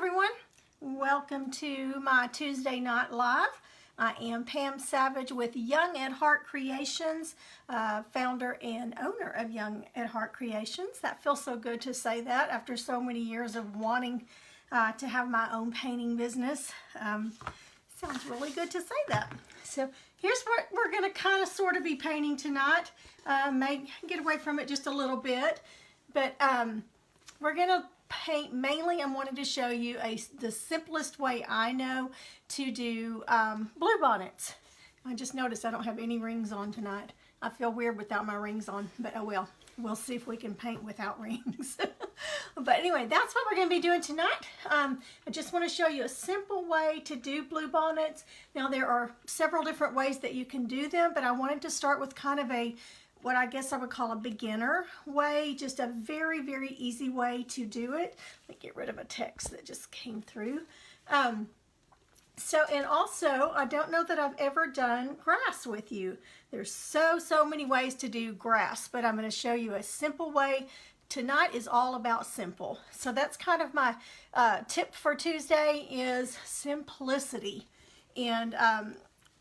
everyone. Welcome to my Tuesday Night Live. I am Pam Savage with Young at Heart Creations, founder and owner of Young at Heart Creations. That feels so good to say that after so many years of wanting to have my own painting business. Sounds really good to say that. So here's what we're going to kind of sort of be painting tonight. May get away from it just a little bit, but we're going to paint mainly. I wanted to show you the simplest way I know to do blue bonnets. I just noticed I don't have any rings on tonight. I feel weird without my rings on, but oh well. We'll see if we can paint without rings. But anyway, that's what we're going to be doing tonight. I just want to show you a simple way to do blue bonnets. Now there are several different ways that you can do them, but I wanted to start with kind of what I guess I would call a beginner way, just a very, very easy way to do it. Let me get rid of a text that just came through. And also, I don't know that I've ever done grass with you. There's so many ways to do grass, but I'm going to show you a simple way. Tonight is all about simple. So that's kind of my tip for Tuesday is simplicity. And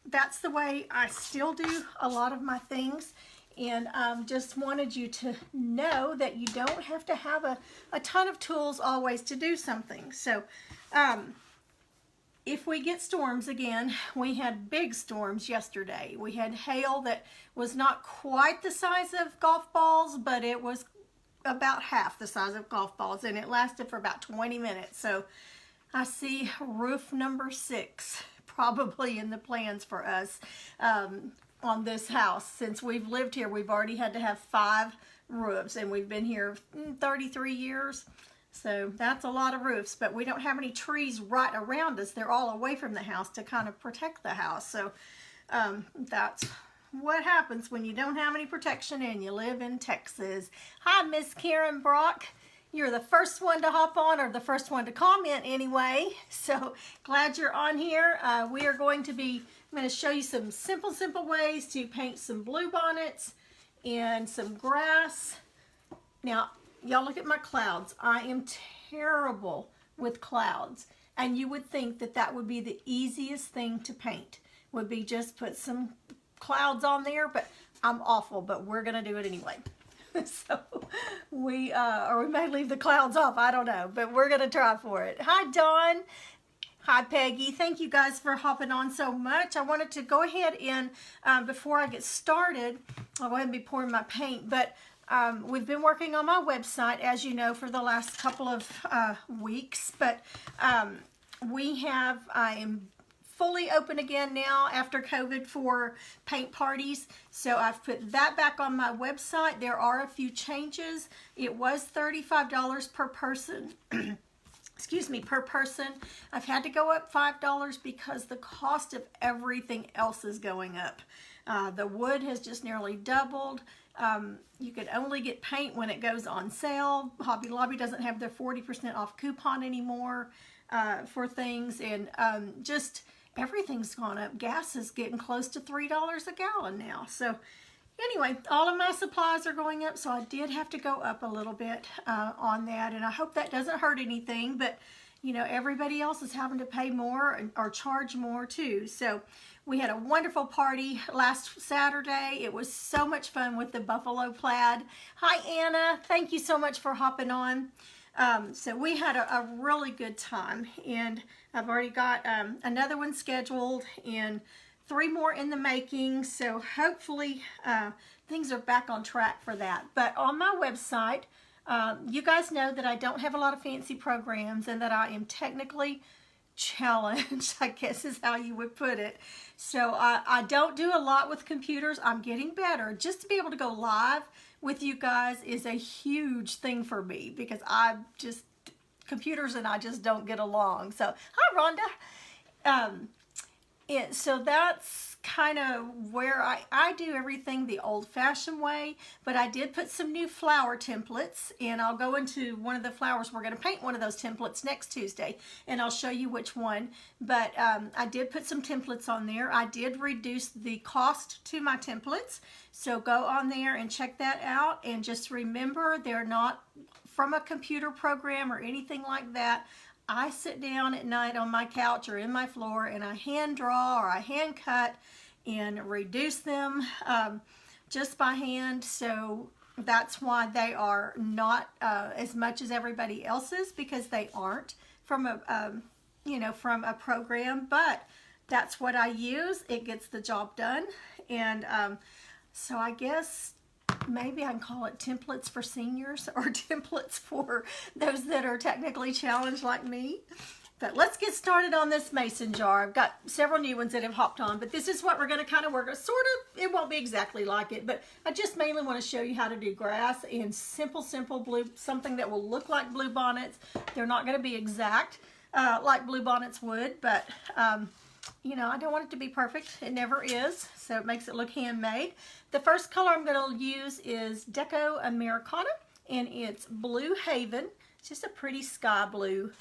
that's the way I still do a lot of my things. And just wanted you to know that you don't have to have a ton of tools always to do something. So if we get storms again, we had big storms yesterday. We had hail that was not quite the size of golf balls, but it was about half the size of golf balls, and it lasted for about 20 minutes. So I see roof number 6 probably in the plans for us on this house. Since we've lived here, we've already had to have 5 roofs, and we've been here 33 years. So that's a lot of roofs, but we don't have any trees right around us. They're all away from the house to kind of protect the house. So that's what happens when you don't have any protection and you live in Texas. Hi, Miss Karen Brock. You're the first one to hop on, or the first one to comment anyway. So glad you're on here. We are going to be, I'm going to show you some simple ways to paint some blue bonnets and some grass. Now, y'all look at my clouds. I am terrible with clouds. And you would think that that would be the easiest thing to paint, would be just put some clouds on there, but I'm awful, but we're going to do it anyway. So or we may leave the clouds off, I don't know, but we're going to try for it. Hi, Dawn. Hi, Peggy. Thank you guys for hopping on so much. I wanted to go ahead and, before I get started, I'll go ahead and be pouring my paint, but we've been working on my website, as you know, for the last couple of weeks, but I am fully open again now after COVID for paint parties. So I've put that back on my website. There are a few changes. It was $35 per person. Excuse me, per person. I've had to go up $5 because the cost of everything else is going up. The wood has just nearly doubled. You can only get paint when it goes on sale. Hobby Lobby doesn't have their 40% off coupon anymore for things, and just everything's gone up. Gas is getting close to $3 a gallon now. So anyway, all of my supplies are going up, so I did have to go up a little bit on that, and I hope that doesn't hurt anything, but you know, everybody else is having to pay more or charge more too. So we had a wonderful party last Saturday. It was so much fun with the buffalo plaid. Hi, Anna. Thank you so much for hopping on. So we had a really good time, and I've already got another one scheduled and 3 more in the making. So hopefully things are back on track for that. But on my website, you guys know that I don't have a lot of fancy programs and that I am technically challenged, I guess is how you would put it. So I don't do a lot with computers. I'm getting better. Just to be able to go live with you guys is a huge thing for me, because computers and I just don't get along. So hi, Rhonda. So that's kind of where I do everything the old-fashioned way, but I did put some new flower templates, and I'll go into one of the flowers. We're going to paint one of those templates next Tuesday, and I'll show you which one. But I did put some templates on there. I did reduce the cost to my templates, so go on there and check that out, and just remember, they're not from a computer program or anything like that. I sit down at night on my couch or in my floor and I hand draw or I hand cut and reduce them just by hand. So that's why they are not as much as everybody else's, because they aren't from a you know, from a program, but that's what I use. It gets the job done. And so I guess maybe I can call it templates for seniors or templates for those that are technically challenged like me. But let's get started on this mason jar. I've got several new ones that have hopped on, but this is what we're going to kind of work on. Sort of, it won't be exactly like it, but I just mainly want to show you how to do grass in simple blue, something that will look like Bluebonnets. They're not going to be exact like Bluebonnets would, but you know, I don't want it to be perfect. It never is, so it makes it look handmade. The first color I'm going to use is Deco Americana, and it's Blue Haven. It's just a pretty sky blue.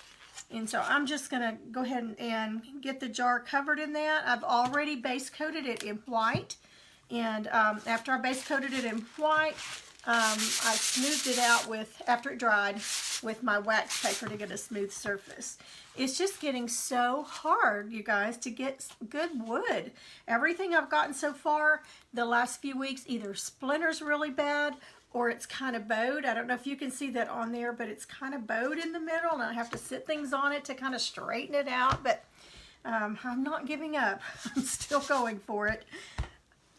And so I'm just going to go ahead and get the jar covered in that. I've already base coated it in white. And after I base coated it in white, I smoothed it out with, after it dried, with my wax paper to get a smooth surface. It's just getting so hard, you guys, to get good wood. Everything I've gotten so far the last few weeks either splinters really bad or it's kind of bowed. I don't know if you can see that on there, but it's kind of bowed in the middle, and I have to sit things on it to kind of straighten it out. But I'm not giving up. I'm still going for it.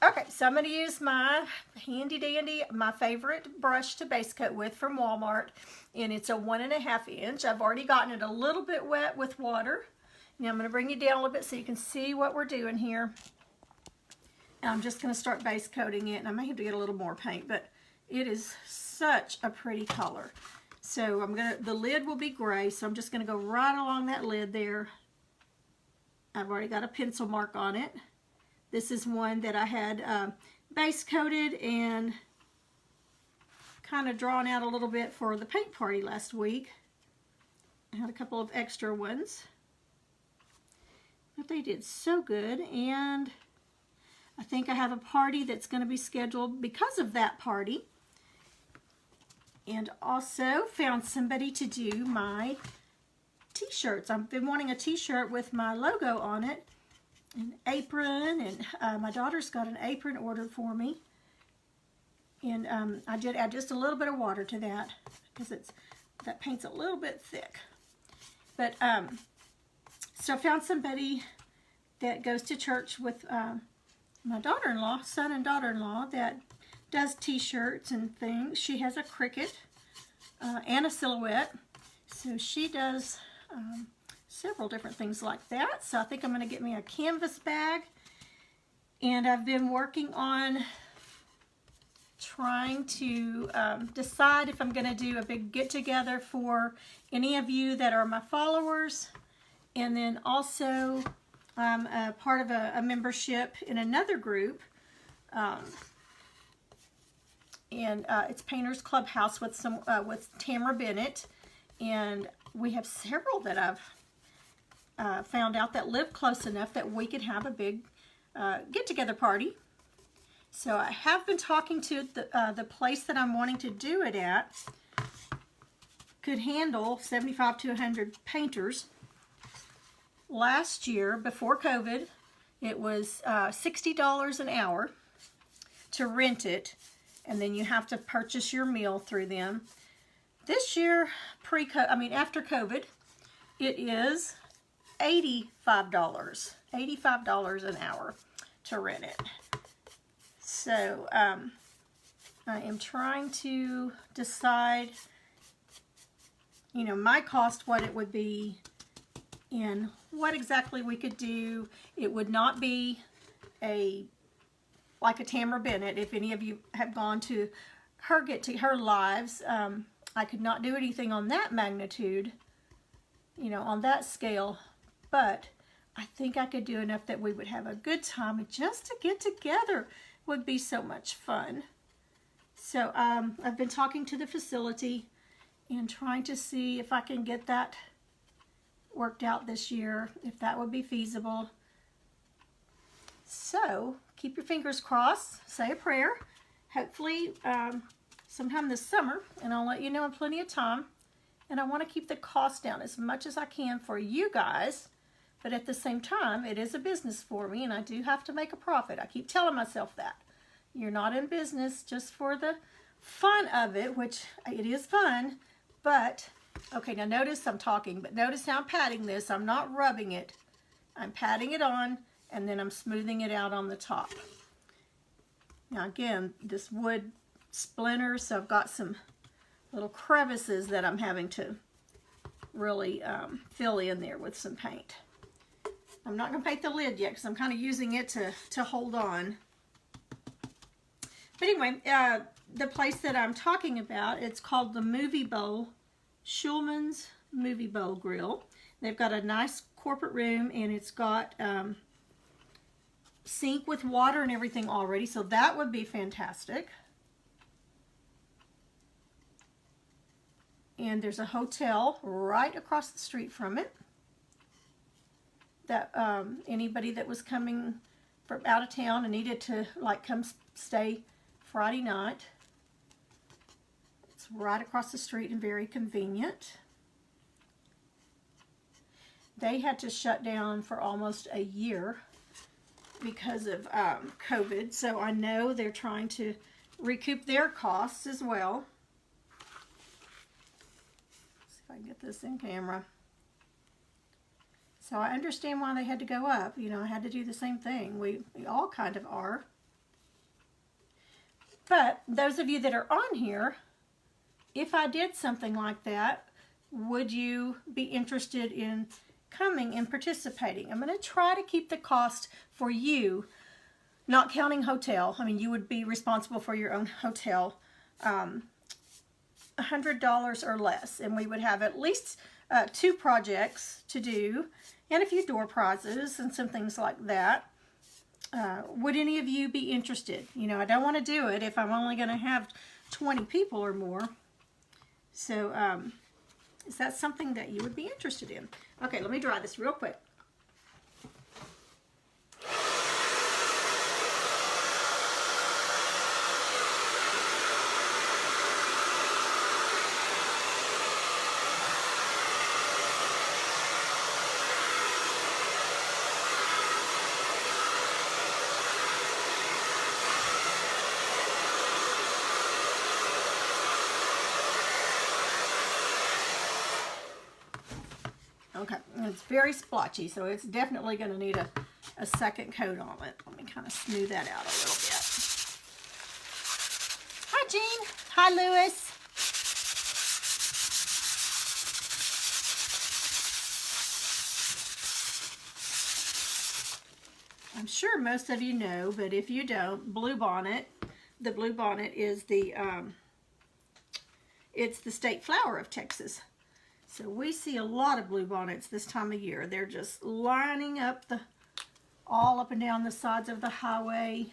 Okay, so I'm going to use my handy dandy, my favorite brush to base coat with from Walmart, and it's a 1.5 inch. I've already gotten it a little bit wet with water. Now I'm going to bring you down a little bit so you can see what we're doing here. And I'm just going to start base coating it, and I may have to get a little more paint, but it is such a pretty color. So the lid will be gray, so I'm just going to go right along that lid there. I've already got a pencil mark on it. This is one that I had base coated and kind of drawn out a little bit for the paint party last week. I had a couple of extra ones, but they did so good, and I think I have a party that's going to be scheduled because of that party. And also found somebody to do my t-shirts. I've been wanting a t-shirt with my logo on it, an apron, and my daughter's got an apron ordered for me. And I did add just a little bit of water to that because that paint's a little bit thick. But so I found somebody that goes to church with my daughter-in-law, son and daughter-in-law, that does t-shirts and things. She has a Cricut and a silhouette, so she does several different things like that. So I think I'm going to get me a canvas bag, and I've been working on trying to decide if I'm going to do a big get-together for any of you that are my followers, and then also I'm a part of a membership in another group, and it's Painters Clubhouse with Tamara Bennett, and we have several that I've found out that live close enough that we could have a big get-together party. So I have been talking to the place that I'm wanting to do it at. Could handle 75 to 100 painters. Last year, before COVID, it was $60 an hour to rent it, and then you have to purchase your meal through them. This year, after COVID, it is $85 an hour to rent it. So I am trying to decide, you know, my cost, what it would be, and what exactly we could do. It would not be like a Tamara Bennett. If any of you have gone to her lives, I could not do anything on that magnitude, you know, on that scale, but I think I could do enough that we would have a good time, and just to get together would be so much fun. So I've been talking to the facility and trying to see if I can get that worked out this year, if that would be feasible. So keep your fingers crossed, say a prayer. Hopefully sometime this summer, and I'll let you know in plenty of time, and I want to keep the cost down as much as I can for you guys, but at the same time, it is a business for me, and I do have to make a profit. I keep telling myself that. You're not in business just for the fun of it, which it is fun, but, okay, now notice I'm talking, but notice how I'm patting this. I'm not rubbing it. I'm patting it on, and then I'm smoothing it out on the top. Now again, this wood splinters, so I've got some little crevices that I'm having to really fill in there with some paint. I'm not going to paint the lid yet because I'm kind of using it to hold on. But anyway, the place that I'm talking about, it's called the Movie Bowl, Schulman's Movie Bowl Grill. They've got a nice corporate room, and it's got sink with water and everything already, so that would be fantastic. And there's a hotel right across the street from it that anybody that was coming from out of town and needed to like come stay Friday night. It's right across the street and very convenient. They had to shut down for almost a year because of COVID, so I know they're trying to recoup their costs as well. Let's see if I can get this in camera. So I understand why they had to go up. You know, I had to do the same thing. We all kind of are. But those of you that are on here, if I did something like that, would you be interested in coming and participating? I'm going to try to keep the cost for you, not counting hotel. I mean, you would be responsible for your own hotel, $100 or less, and we would have at least 2 projects to do and a few door prizes and some things like that. Would any of you be interested? You know, I don't want to do it if I'm only going to have 20 people or more. So is that something that you would be interested in? Okay, let me dry this real quick. Okay, and it's very splotchy, so it's definitely going to need a second coat on it. Let me kind of smooth that out a little bit. Hi, Jean. Hi, Lewis. I'm sure most of you know, but if you don't, Bluebonnet, the Bluebonnet is the, it's the state flower of Texas. So we see a lot of bluebonnets this time of year. They're just lining up all up and down the sides of the highway.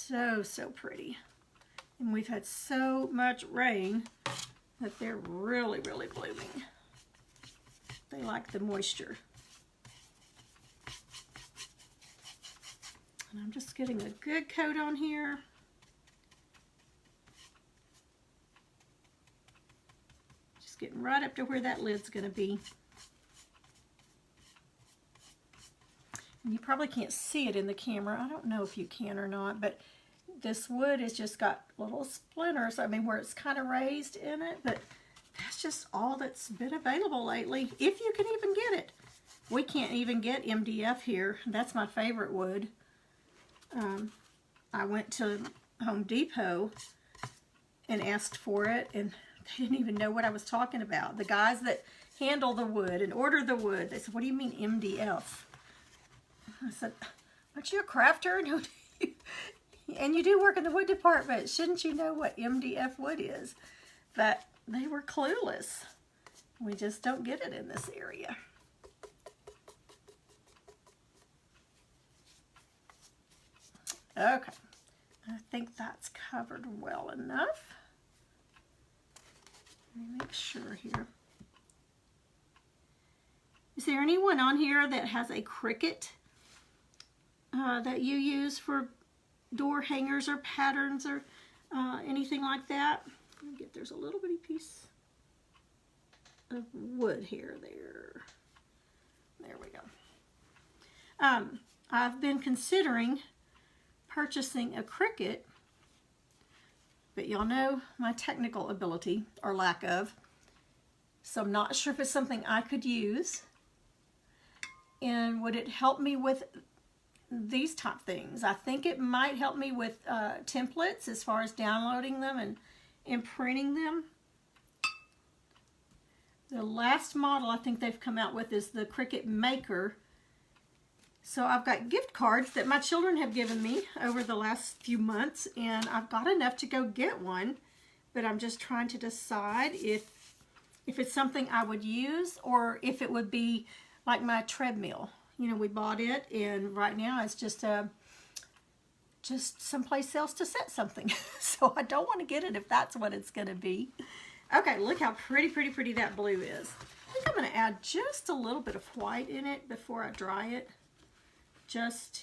They're so pretty. And we've had so much rain that they're really blooming. They like the moisture. And I'm just getting a good coat on here. Getting right up to where that lid's going to be. And you probably can't see it in the camera. I don't know if you can or not, but this wood has just got little splinters, I mean, where it's kind of raised in it, but that's just all that's been available lately, if you can even get it. We can't even get MDF here. That's my favorite wood. I went to Home Depot and asked for it, and they didn't even know what I was talking about. The guys that handle the wood and order the wood, they said, "What do you mean MDF?" I said, "Aren't you a crafter? And you do work in the wood department. Shouldn't you know what MDF wood is?" But they were clueless. We just don't get it in this area. Okay, I think that's covered well enough. Let me make sure here. Is there anyone on here that has a Cricut that you use for door hangers or patterns? Or anything like that. There's a little bitty piece of wood here. There we go. I've been considering purchasing a Cricut, but y'all know my technical ability, or lack of, so I'm not sure if it's something I could use. And would it help me with these type things? I think it might help me with templates as far as downloading them and printing them. The last model I think they've come out with is the Cricut Maker. So I've got gift cards that my children have given me over the last few months, and I've got enough to go get one, but I'm just trying to decide if it's something I would use or if it would be like my treadmill. You know, we bought it, and right now it's just someplace else to set something. So I don't want to get it if that's what it's going to be. Okay, look how pretty that blue is. I think I'm going to add just a little bit of white in it before I dry it, just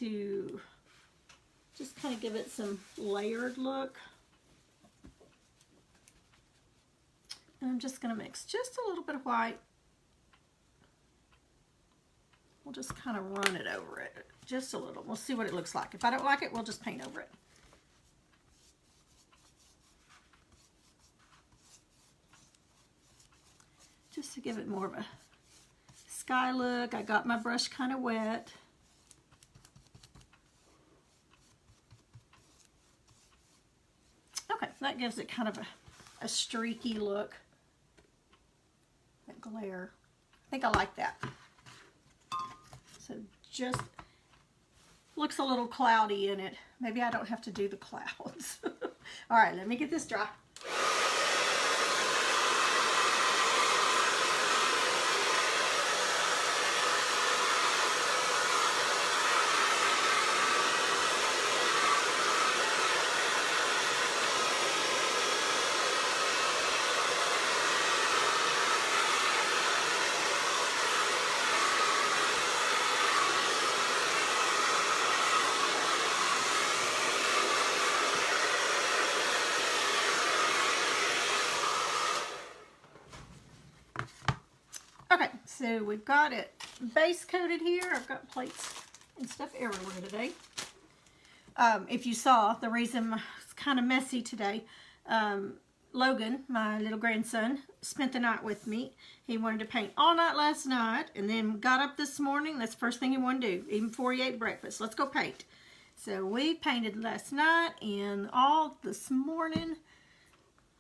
kind of give it some layered look. And I'm just going to mix just a little bit of white. We'll just kind of run it over it, just a little. We'll see what it looks like. If I don't like it, we'll just paint over it. Just to give it more of a sky look. I got my brush kind of wet. Okay, that gives it kind of a streaky look. That glare. I think I like that. So just looks a little cloudy in it. Maybe I don't have to do the clouds. All right, let me get this dry. Okay, so we've got it base coated here. I've got plates and stuff everywhere today. If you saw, the reason it's kind of messy today, Logan, my little grandson, spent the night with me. He wanted to paint all night last night and then got up this morning. That's the first thing he wanted to do, even before he ate breakfast. Let's go paint. So we painted last night and all this morning.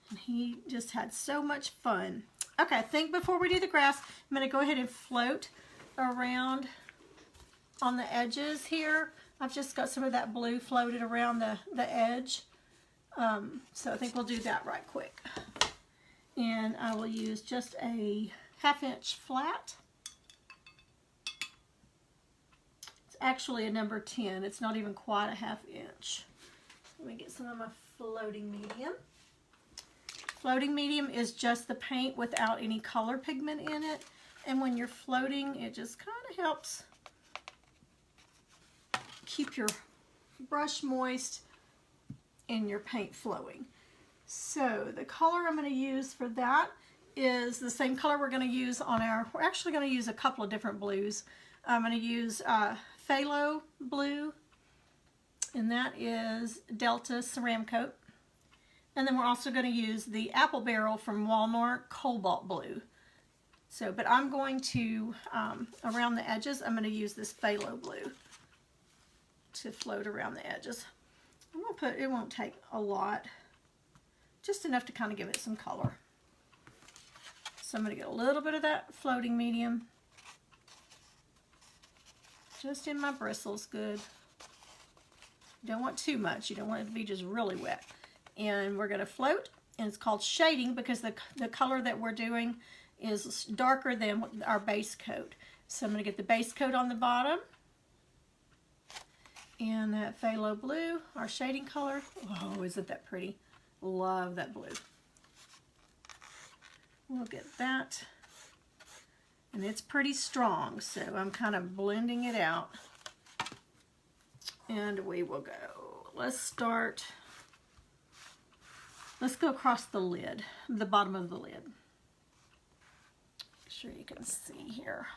And he just had so much fun. Okay, I think before we do the grass, I'm going to go ahead and float around on the edges here. I've just got some of that blue floated around the edge. So I think we'll do that right quick. And I will use just a 1/2 inch flat. It's actually a number 10. It's not even quite a 1/2 inch. Let me get some of my floating medium. Floating medium is just the paint without any color pigment in it. And when you're floating, it just kind of helps keep your brush moist and your paint flowing. So the color I'm going to use for that is the same color we're going to use on we're actually going to use a couple of different blues. I'm going to use Phthalo blue, and that is Delta Ceramcoat. And then we're also going to use the Apple Barrel from Walmart Cobalt Blue. So, but I'm going to, around the edges, I'm going to use this Phthalo blue to float around the edges. I'm going to put, it won't take a lot, just enough to kind of give it some color. So I'm going to get a little bit of that floating medium just in my bristles, good. You don't want too much, you don't want it to be just really wet. And we're going to float, and it's called shading because the color that we're doing is darker than our base coat. So I'm going to get the base coat on the bottom, and that phthalo blue, our shading color. Oh, isn't that pretty? Love that blue. We'll get that, and it's pretty strong, so I'm kind of blending it out, and we will go. Let's start Let's go across the lid, the bottom of the lid. Make sure you can see here.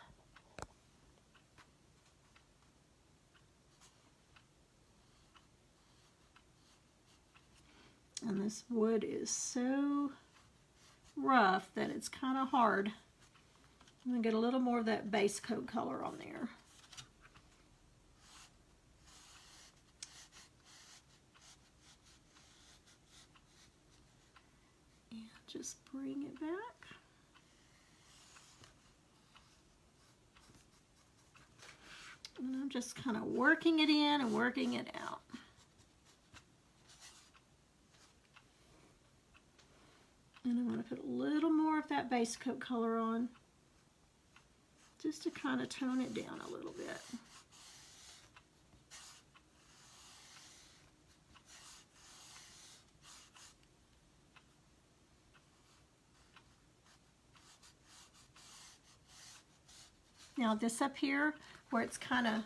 And this wood is so rough that it's kind of hard. I'm going to get a little more of that base coat color on there. And just bring it back. And I'm just kind of working it in and working it out. And I'm going to put a little more of that base coat color on, just to kind of tone it down a little bit. Now this up here, where it's kind of,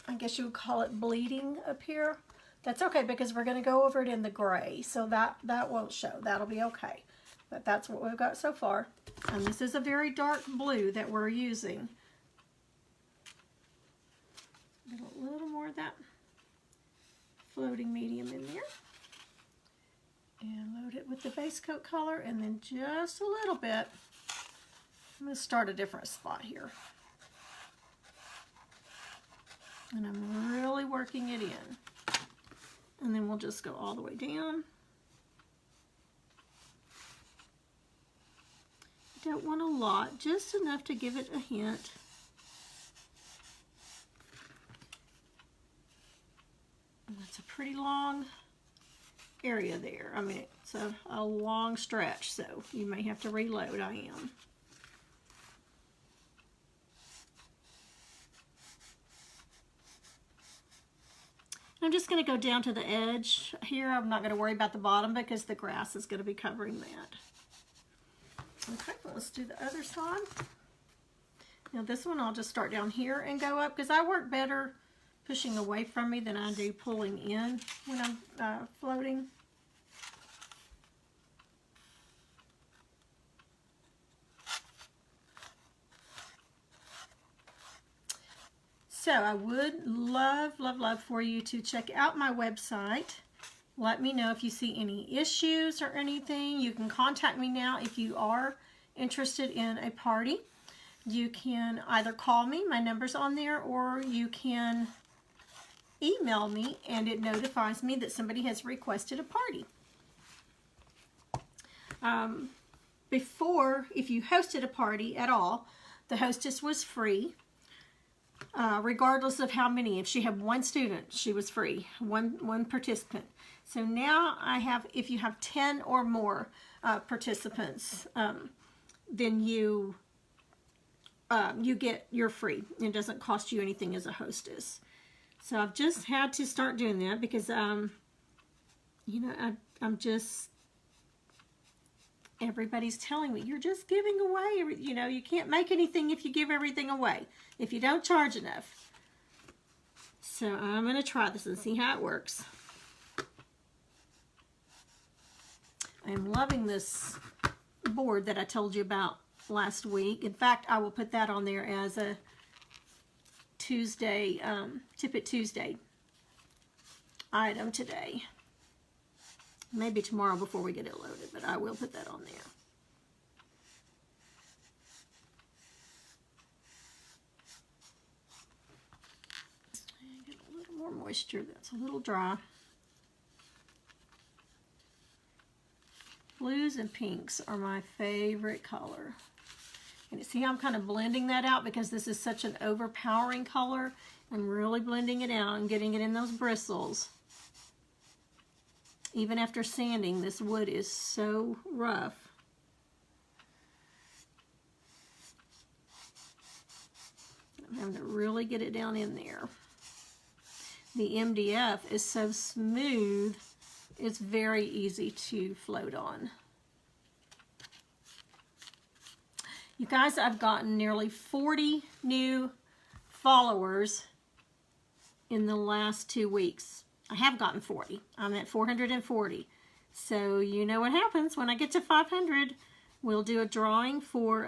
I guess you would call it bleeding up here, that's okay because we're going to go over it in the gray, so that won't show. That'll be okay. But that's what we've got so far. And this is a very dark blue that we're using. Get a little more of that floating medium in there. And load it with the base coat color, and then just a little bit. I'm going to start a different spot here. And I'm really working it in. And then we'll just go all the way down. Don't want a lot, just enough to give it a hint. And that's a pretty long area there. I mean, it's a long stretch, so you may have to reload. I am. I'm just going to go down to the edge here. I'm not going to worry about the bottom because the grass is going to be covering that. Okay, well, let's do the other side. Now this one I'll just start down here and go up because I work better pushing away from me than I do pulling in when I'm floating. So I would love, love, love for you to check out my website. Let me know if you see any issues or anything. You can contact me now if you are interested in a party. You can either call me, my number's on there, or you can email me and it notifies me that somebody has requested a party. Before, if you hosted a party at all, the hostess was free. Regardless of how many. If she had one student, she was free, one participant. So now I have, if you have 10 or more participants, then you're free. It doesn't cost you anything as a hostess. So I've just had to start doing that because, you know, I'm just, everybody's telling me, you're just giving away, you know, you can't make anything if you give everything away, if you don't charge enough. So I'm going to try this and see how it works. I'm loving this board that I told you about last week. In fact, I will put that on there as a Tuesday, Tip It Tuesday item today. Maybe tomorrow before we get it loaded, but I will put that on there. And get a little more moisture. That's a little dry. Blues and pinks are my favorite color. And you see how I'm kind of blending that out because this is such an overpowering color. I'm really blending it out and getting it in those bristles. Even after sanding, this wood is so rough. I'm having to really get it down in there. The MDF is so smooth, it's very easy to float on. You guys, I've gotten nearly 40 new followers in the last 2 weeks. I have gotten 40. I'm at 440. So you know what happens when I get to 500. We'll do a drawing for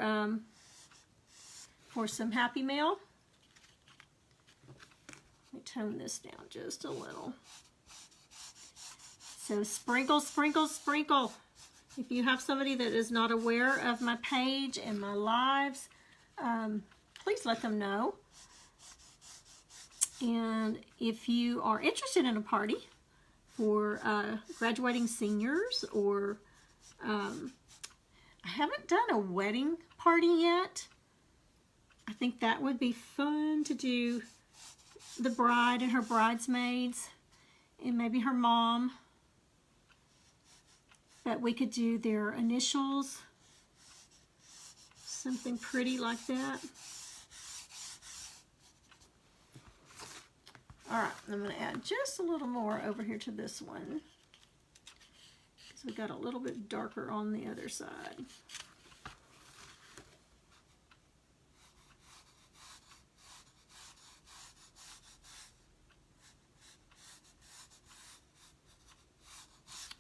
some Happy Mail. Let me tone this down just a little. So sprinkle, sprinkle, sprinkle. If you have somebody that is not aware of my page and my lives, please let them know. And if you are interested in a party for graduating seniors, or I haven't done a wedding party yet. I think that would be fun to do, the bride and her bridesmaids and maybe her mom. But we could do their initials, something pretty like that. All right, I'm going to add just a little more over here to this one, because we got a little bit darker on the other side.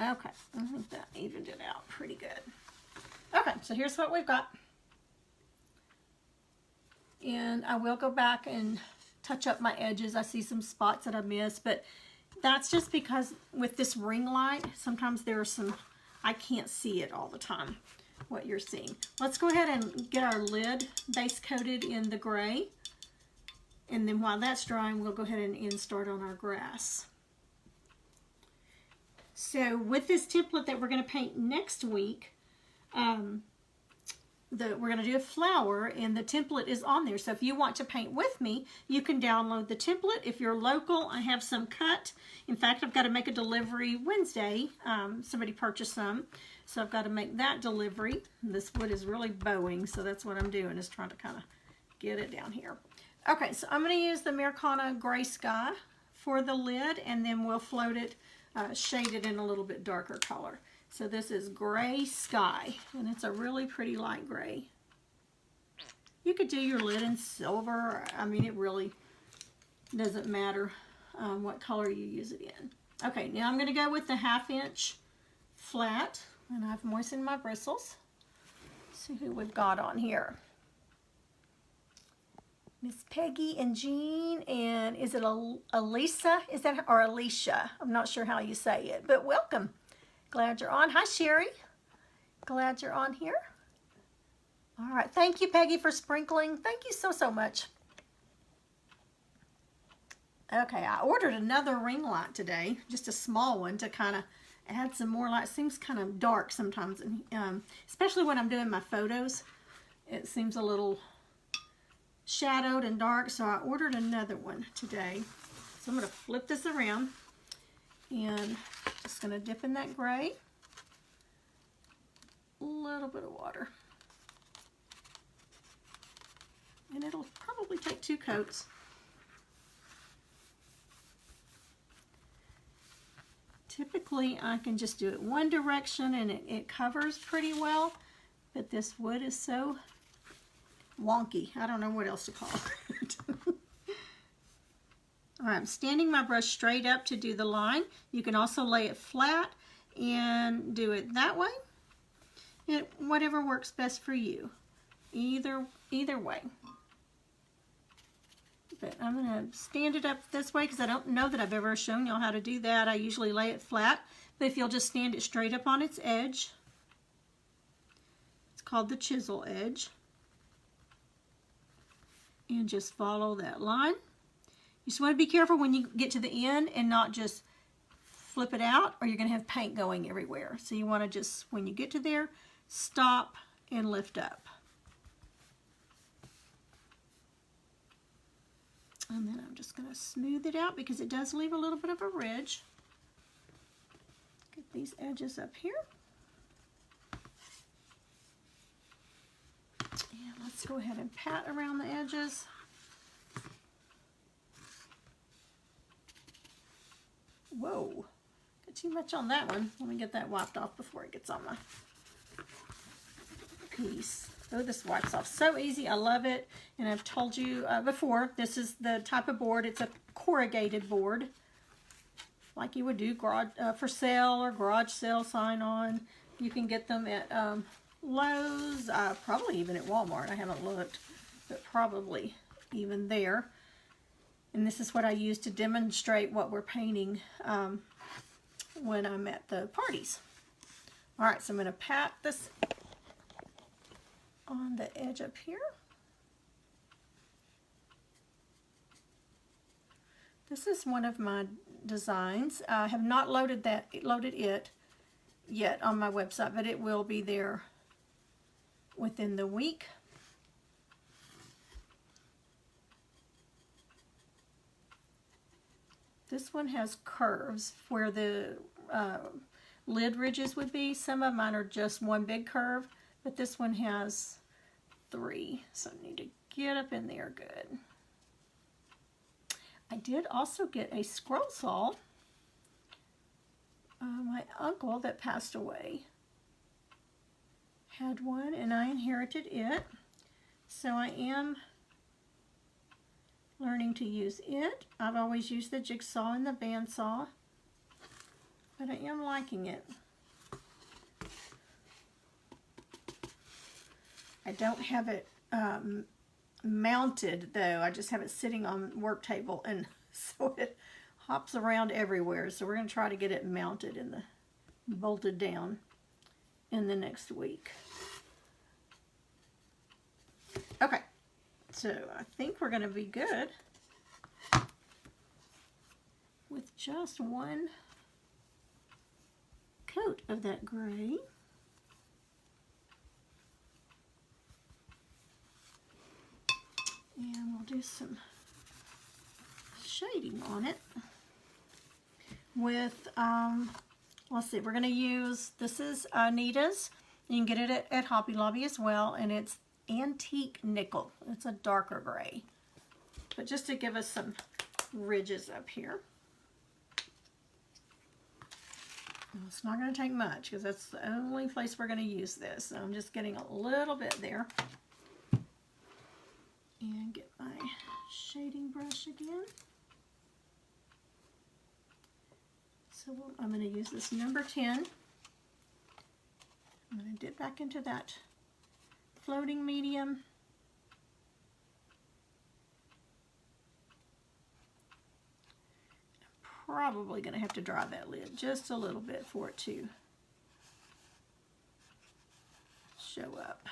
Okay, I think that evened it out pretty good. Okay, so here's what we've got. And I will go back and touch up my edges. I see some spots that I missed, but that's just because with this ring light, sometimes there are some, I can't see it all the time, what you're seeing. Let's go ahead and get our lid base coated in the gray. And then while that's drying, we'll go ahead and start on our grass. So with this template that we're going to paint next week, we're going to do a flower, and the template is on there. So if you want to paint with me, you can download the template. If you're local, I have some cut. In fact, I've got to make a delivery Wednesday. Somebody purchased some, so I've got to make that delivery. And this wood is really bowing, so that's what I'm doing, is trying to kind of get it down here. Okay, so I'm going to use the Americana Gray Sky for the lid, and then we'll float it, shade it in a little bit darker color. So this is Gray Sky, and it's a really pretty light gray. You could do your lid in silver. I mean, it really doesn't matter what color you use it in. Okay, now I'm going to go with the 1/2 inch flat, and I've moistened my bristles. Let's see who we've got on here. Miss Peggy and Jean, and is it Elisa? Is that, or Alicia? I'm not sure how you say it, but welcome. Glad you're on. Hi, Sherry. Glad you're on here. All right. Thank you, Peggy, for sprinkling. Thank you so, so much. Okay, I ordered another ring light today, just a small one, to kind of add some more light. It seems kind of dark sometimes, especially when I'm doing my photos. It seems a little shadowed and dark, so I ordered another one today. So I'm going to flip this around, and just going to dip in that gray. A little bit of water. And it'll probably take 2 coats. Typically, I can just do it one direction and it covers pretty well, but this wood is so wonky. I don't know what else to call it. All right, I'm standing my brush straight up to do the line. You can also lay it flat and do it that way. Whatever works best for you. Either way. But I'm going to stand it up this way because I don't know that I've ever shown y'all how to do that. I usually lay it flat, but if you'll just stand it straight up on its edge, it's called the chisel edge, and just follow that line. You just want to be careful when you get to the end and not just flip it out, or you're going to have paint going everywhere. So you want to just, when you get to there, stop and lift up. And then I'm just going to smooth it out because it does leave a little bit of a ridge. Get these edges up here. And let's go ahead and pat around the edges. Whoa, got too much on that one. Let me get that wiped off before it gets on my piece. Oh, this wipes off so easy. I love it. And I've told you before, this is the type of board. It's a corrugated board. like you would do garage for sale or garage sale sign-on. You can get them at Lowe's, probably even at Walmart. I haven't looked, but probably even there. And this is what I use to demonstrate what we're painting when I'm at the parties. All right, so I'm going to pat this on the edge up here. This is one of my designs. I have not loaded it yet on my website, but it will be there within the week. This one has curves where the lid ridges would be. Some of mine are just one big curve, but this one has 3. So I need to get up in there good. I did also get a scroll saw. My uncle that passed away had one, and I inherited it. So I am learning to use it. I've always used the jigsaw and the bandsaw, but I am liking it. I don't have it mounted though. I just have it sitting on the work table, and so it hops around everywhere. So we're going to try to get it mounted and bolted down in the next week. Okay, so I think we're going to be good with just one coat of that gray. And we'll do some shading on it with, let's see, we're going to use, this is Anita's. You can get it at Hobby Lobby as well, and it's antique nickel. It's a darker gray. But just to give us some ridges up here. It's not going to take much because that's the only place we're going to use this. So I'm just getting a little bit there. And get my shading brush again. So I'm going to use this number 10. I'm going to dip back into that floating medium. I'm probably going to have to dry that lid just a little bit for it to show up.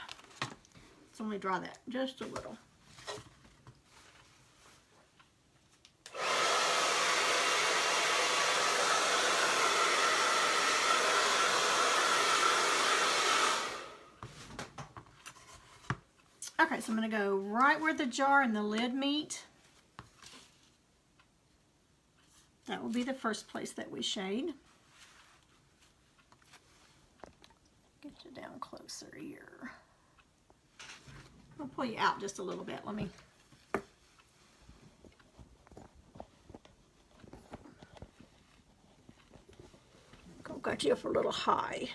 So only dry that just a little. Okay, so I'm going to go right where the jar and the lid meet. That will be the first place that we shade. Get you down closer here. I'll pull you out just a little bit. Let me. Got you up a little high.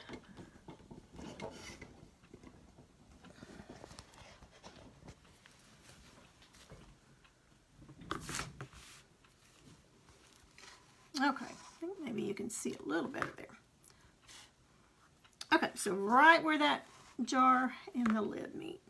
Okay, I think maybe you can see a little better there. Okay, so right where that jar and the lid meet.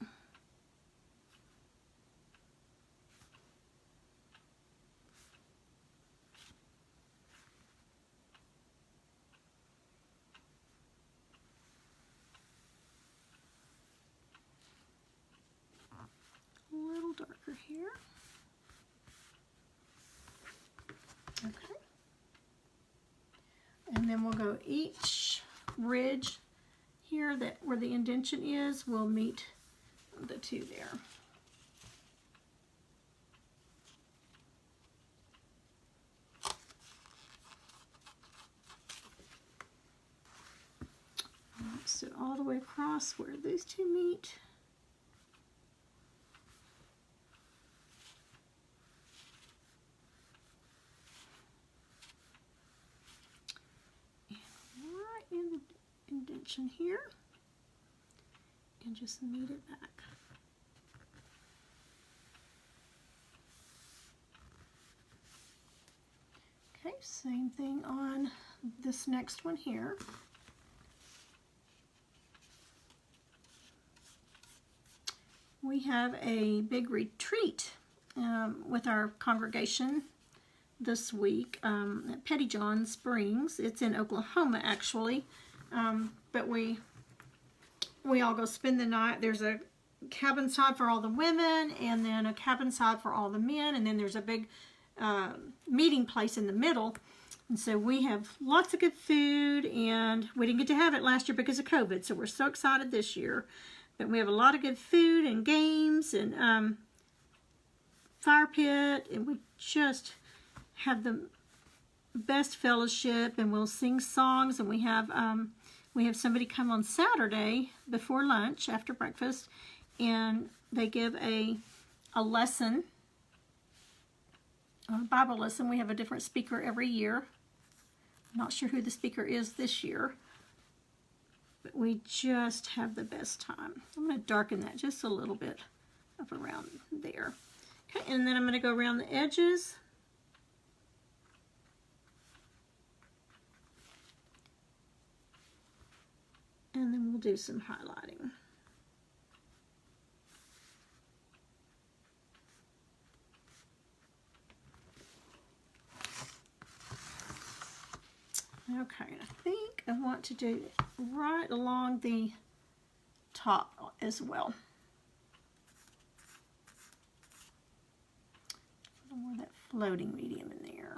A little darker here. Okay. And then we'll go each ridge here that where the indentation is will meet the two there. So all the way across where these two meet. In the indentation here, and just knead it back. Okay, Same thing on this next one here. We have a big retreat with our congregation this week at Pettyjohn Springs. It's in Oklahoma, actually, but we all go spend the night. There's a cabin side for all the women, and then a cabin side for all the men, and then there's a big meeting place in the middle. And so we have lots of good food, and we didn't get to have it last year because of COVID, so we're so excited this year. But we have a lot of good food and games and fire pit, and we just have the best fellowship, and we'll sing songs, and we have somebody come on Saturday before lunch after breakfast, and they give a lesson, a Bible lesson. We have a different speaker every year. I'm not sure who the speaker is this year, but we just have the best time. I'm going to darken that just a little bit up around there. Okay, and then I'm going to go around the edges. And then we'll do some highlighting. Okay, I think I want to do it right along the top as well. A little more of that floating medium in there.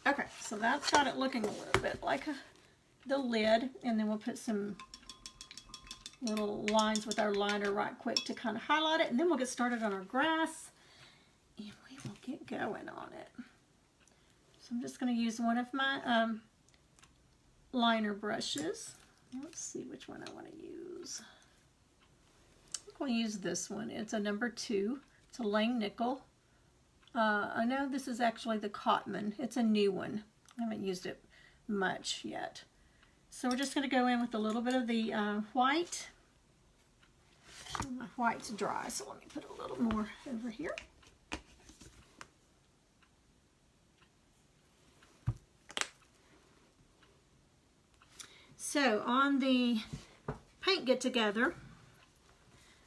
Okay, so that's got it looking a little bit like the lid, and then we'll put some little lines with our liner right quick to kind of highlight it, and then we'll get started on our grass, and we will get going on it. So I'm just going to use one of my liner brushes. Let's see which one I want to use. I think we'll use this one. It's a number 2. It's a Lane Nickel. I know this is actually the Cotman. It's a new one. I haven't used it much yet. So we're just going to go in with a little bit of the white. My white's dry, so let me put a little more over here. So on the paint get together,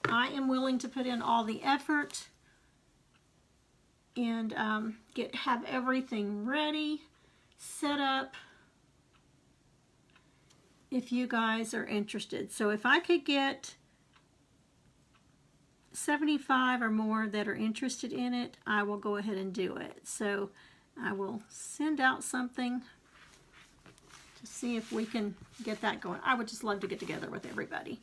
I am willing to put in all the effort and have everything ready, set up, if you guys are interested. So if I could get 75 or more that are interested in it, I will go ahead and do it. So I will send out something to see if we can get that going. I would just love to get together with everybody.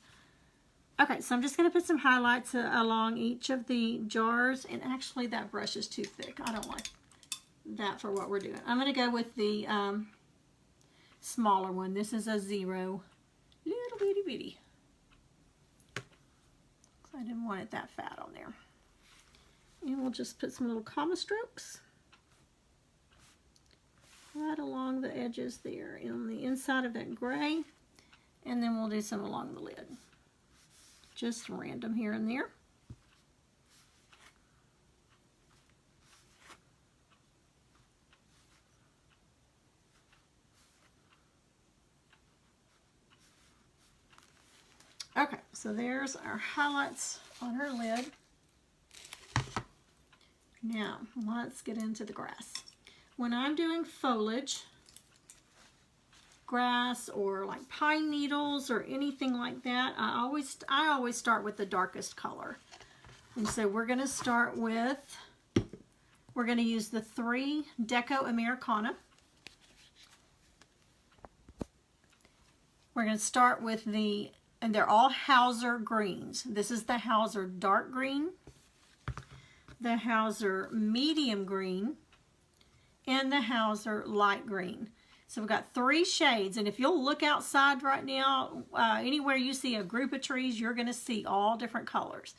Okay, so I'm just going to put some highlights along each of the jars, and actually that brush is too thick. I don't like that for what we're doing. I'm going to go with the smaller one. This is a 0. Little bitty bitty. I didn't want it that fat on there. And we'll just put some little comma strokes right along the edges there on the inside of that gray, and then we'll do some along the lid. Just random here and there. Okay, so there's our highlights on our lid. Now, let's get into the grass. When I'm doing foliage, grass or like pine needles or anything like that, I always start with the darkest color. And so we're going to start with, we're going to use the 3 Deco Americana. We're going to start with the, and they're all Hauser greens. This is the Hauser dark green, the Hauser medium green, and the Hauser light green. So we've got 3 shades, and if you'll look outside right now, anywhere you see a group of trees, you're going to see all different colors.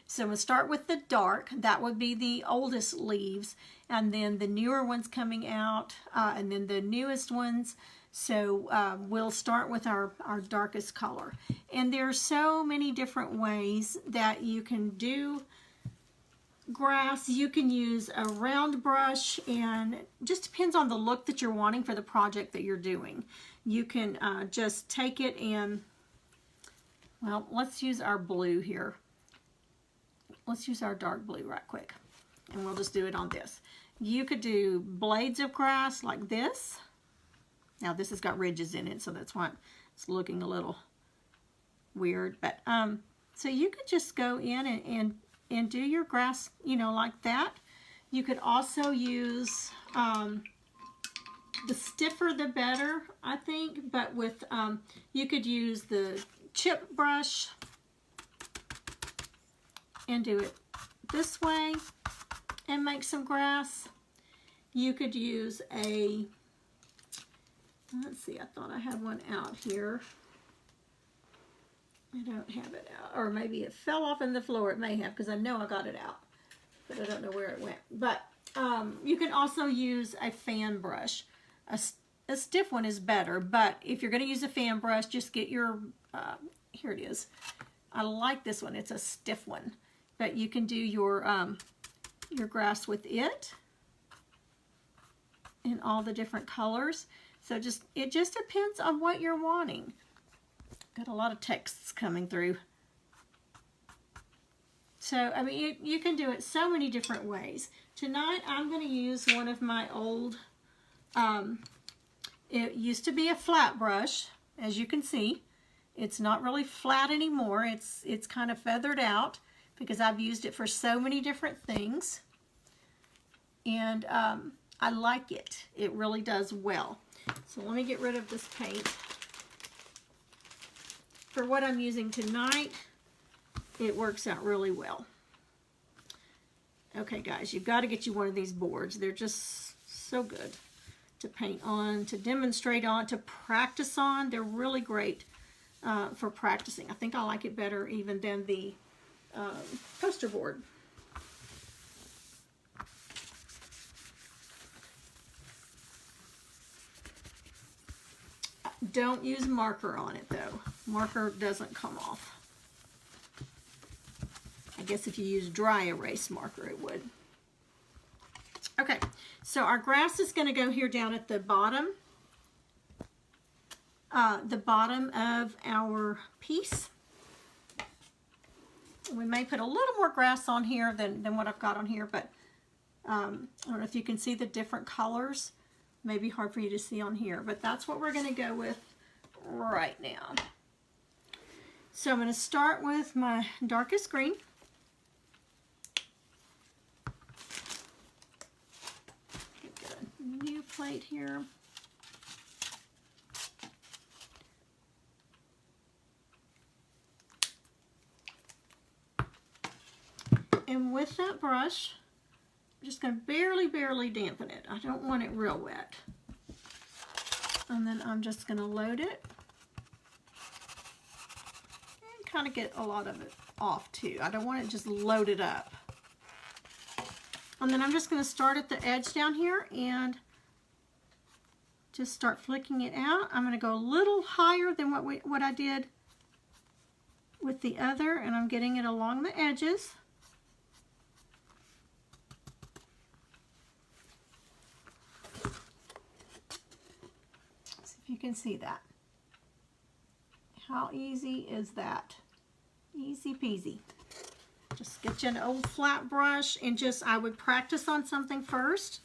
So we'll start with the dark. That would be the oldest leaves, and then the newer ones coming out, and then the newest ones. So we'll start with our darkest color. And there's so many different ways that you can do grass. You can use a round brush, and it just depends on the look that you're wanting for the project that you're doing. You can just take it and, well, let's use our blue here. Let's use our dark blue right quick, and we'll just do it on this. You could do blades of grass like this. Now this has got ridges in it, so that's why it's looking a little weird. But so you could just go in and do your grass, you know, like that. You could also use the stiffer the better, I think. But with you could use the chip brush and do it this way and make some grass. You could use a, let's see, I thought I had one out here. I don't have it out. Or maybe it fell off in the floor. It may have, because I know I got it out. But I don't know where it went. But you can also use a fan brush. A stiff one is better. But if you're going to use a fan brush, just get your, here it is. I like this one. It's a stiff one. But you can do your grass with it in all the different colors. So it just depends on what you're wanting. Got a lot of texts coming through. So, I mean, you can do it so many different ways. Tonight, I'm going to use one of my old, it used to be a flat brush, as you can see. It's not really flat anymore. It's kind of feathered out because I've used it for so many different things. And I like it. It really does well. So let me get rid of this paint. For what I'm using tonight, it works out really well. Okay, guys, you've got to get you one of these boards. They're just so good to paint on, to demonstrate on, to practice on. They're really great for practicing. I think I like it better even than the poster board. Don't use marker on it though. Marker doesn't come off. I guess if you use dry erase marker it would. Okay, so our grass is going to go here down at the bottom of our piece. We may put a little more grass on here than what I've got on here, but I don't know if you can see the different colors. Maybe hard for you to see on here, but that's what we're going to go with right now. So I'm going to start with my darkest green. Get a new plate here. And with that brush, I'm just going to barely dampen it. I don't want it real wet. And then I'm just going to load it. And kind of get a lot of it off too. I don't want it just loaded up. And then I'm just going to start at the edge down here and just start flicking it out. I'm going to go a little higher than what I did with the other, and I'm getting it along the edges. You can see that. How easy is that? Easy peasy. Just get you an old flat brush and I would practice on something first.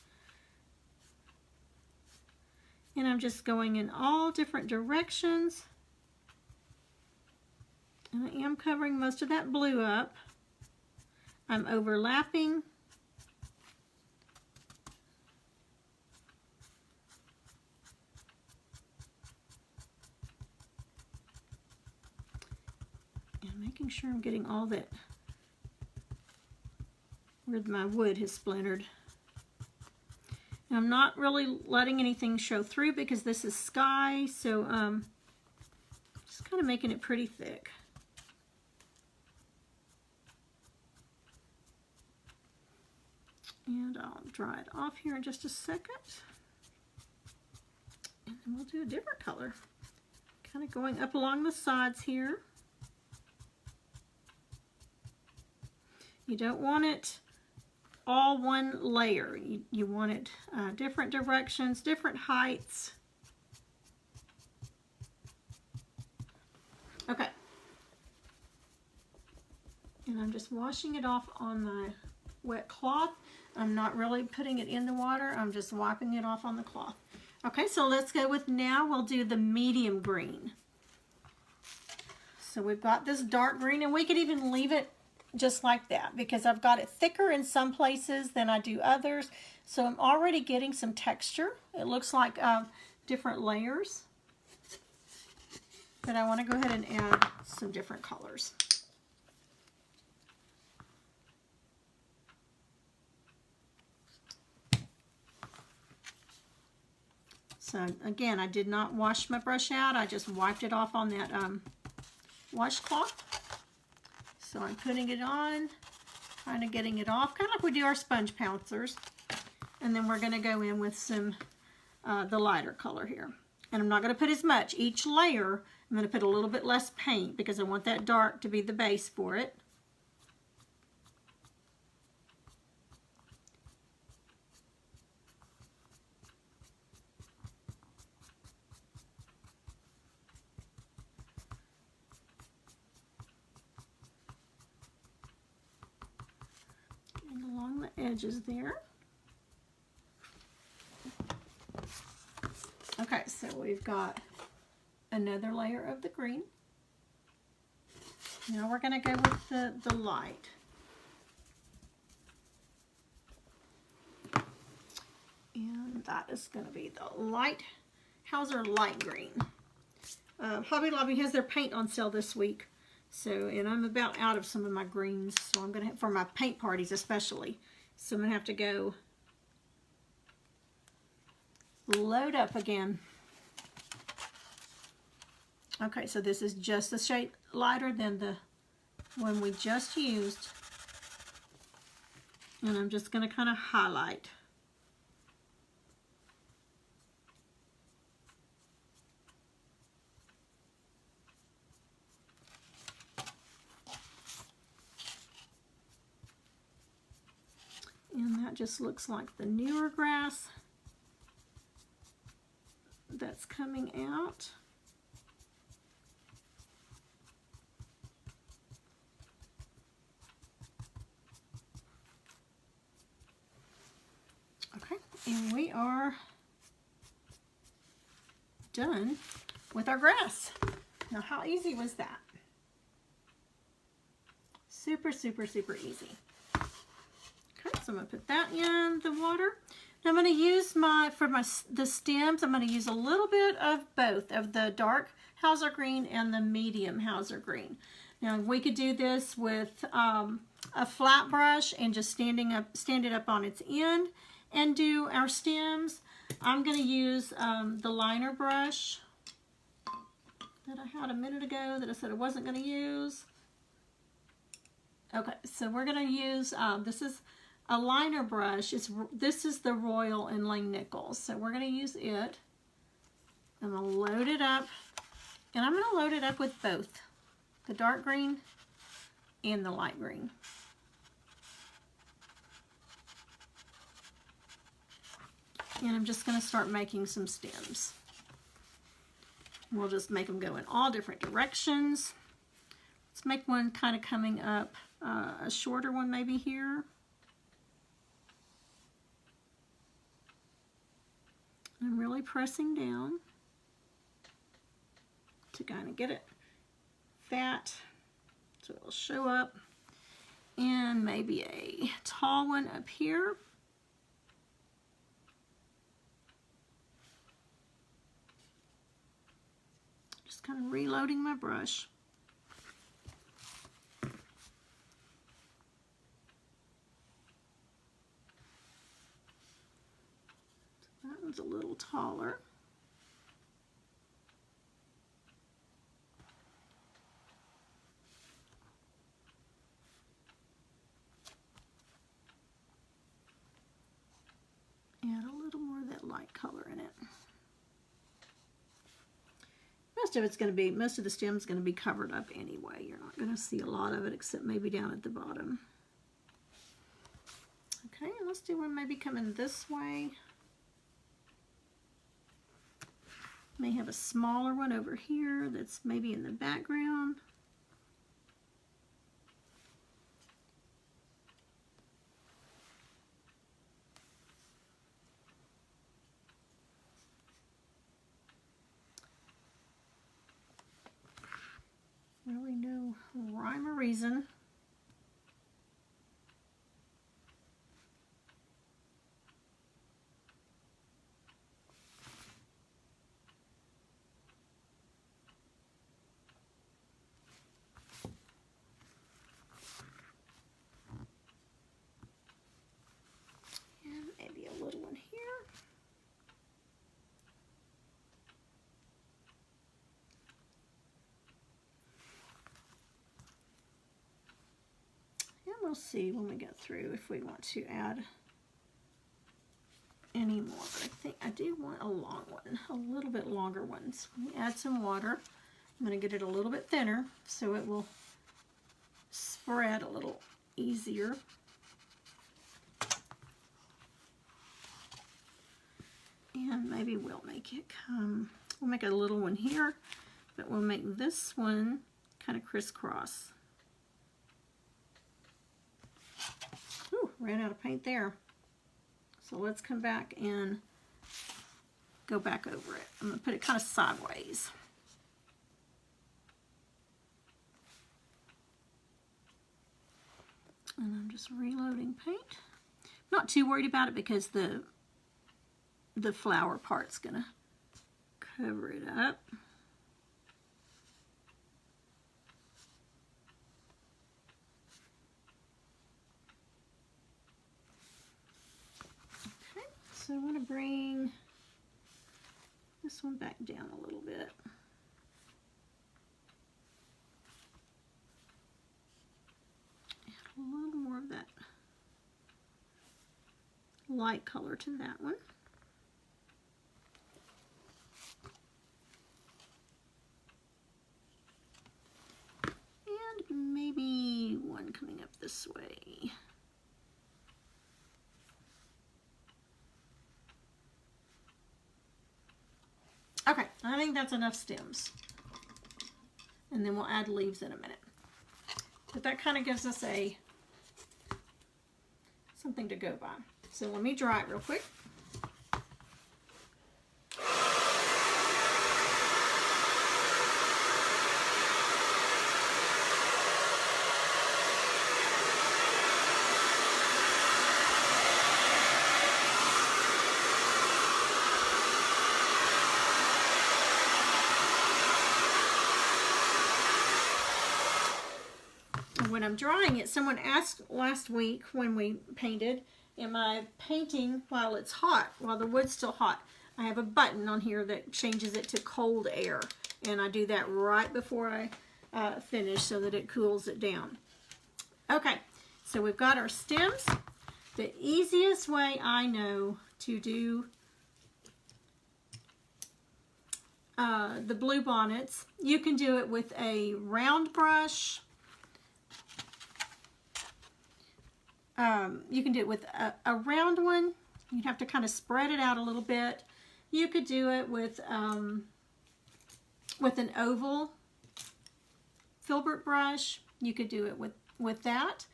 And I'm just going in all different directions. And I am covering most of that blue up. I'm overlapping. Making sure I'm getting all that where my wood has splintered. And I'm not really letting anything show through because this is sky, so just kind of making it pretty thick. And I'll dry it off here in just a second. And then we'll do a different color. Kind of going up along the sides here. You don't want it all one layer. You want it different directions, different heights. Okay. And I'm just washing it off on my wet cloth. I'm not really putting it in the water. I'm just wiping it off on the cloth. Okay, so let's go with now we'll do the medium green. So we've got this dark green, and we could even leave it just like that because I've got it thicker in some places than I do others. So I'm already getting some texture. It looks like different layers. But I want to go ahead and add some different colors. So again, I did not wash my brush out. I just wiped it off on that washcloth. So I'm putting it on, kind of getting it off, kind of like we do our sponge pouncers. And then we're going to go in with some the lighter color here. And I'm not going to put as much. Each layer, I'm going to put a little bit less paint because I want that dark to be the base for it. Along the edges there. Okay, so we've got another layer of the green. Now we're going to go with the light. And that is going to be the light, Hauser light green. Hobby Lobby has their paint on sale this week. So, and I'm about out of some of my greens, so I'm going to, for my paint parties especially. So I'm going to have to go load up again. Okay, so this is just a shade lighter than the one we just used. And I'm just going to kind of highlight. And that just looks like the newer grass that's coming out. Okay, and we are done with our grass. Now, how easy was that? Super, super, super easy. Okay, so I'm going to put that in the water. Now I'm going to use the stems, I'm going to use a little bit of both, of the dark Hauser green and the medium Hauser green. Now we could do this with a flat brush and just stand it up on its end and do our stems. I'm going to use the liner brush that I had a minute ago that I said I wasn't going to use. Okay, so we're going to use, this is a liner brush. This is the Royal in Langnickel. So we're going to use it. I'm going to load it up. And I'm going to load it up with both the dark green and the light green. And I'm just going to start making some stems. We'll just make them go in all different directions. Let's make one kind of coming up, a shorter one maybe here. I'm really pressing down to kind of get it fat so it'll show up. And maybe a tall one up here. Just kind of reloading my brush. That one's a little taller. Add a little more of that light color in it. most of the stem's going to be covered up anyway. You're not going to see a lot of it except maybe down at the bottom. Okay, let's do one maybe coming this way. May have a smaller one over here that's maybe in the background. Really no rhyme or reason. And maybe a little one here. We'll see when we get through if we want to add any more. But I think I do want a long one, a little bit longer ones. Let me add some water. I'm going to get it a little bit thinner so it will spread a little easier. And maybe we'll make it we'll make a little one here, but we'll make this one kind of crisscross. Ooh, ran out of paint there. So let's come back and go back over it. I'm going to put it kind of sideways. And I'm just reloading paint. I'm not too worried about it because the flower part's going to cover it up. So I want to bring this one back down a little bit. Add a little more of that light color to that one. And maybe one coming up this way. Okay, I think that's enough stems. And then we'll add leaves in a minute. But that kind of gives us something to go by. So let me dry it real quick. When I'm drying it, someone asked last week when we painted, am I painting while it's hot, while the wood's still hot? I have a button on here that changes it to cold air, and I do that right before I finish so that it cools it down. Okay, so we've got our stems. The easiest way I know to do the Bluebonnets, you can do it with a round brush. You can do it with a round one. You'd have to kind of spread it out a little bit. You could do it with an oval filbert brush. You could do it with that.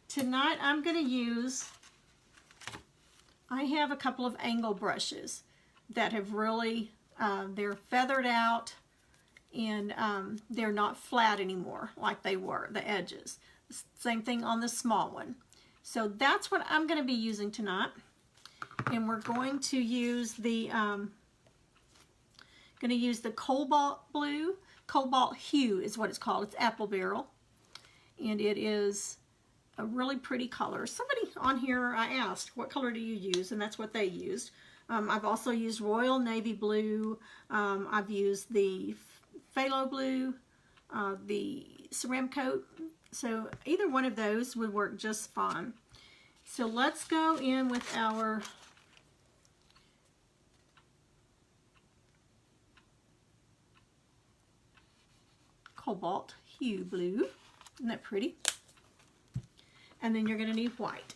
Tonight I'm going to use, I have a couple of angle brushes that have really, they're feathered out and they're not flat anymore like they were, the edges. Same thing on the small one. So that's what I'm going to be using tonight. And we're going to use the cobalt blue. Cobalt hue is what it's called. It's apple barrel. And it is a really pretty color. Somebody on here, I asked, what color do you use? And that's what they used. I've also used Royal Navy Blue. I've used the phthalo blue, the Ceramcoat. So either one of those would work just fine. So let's go in with our cobalt hue blue. Isn't that pretty? And then you're going to need white.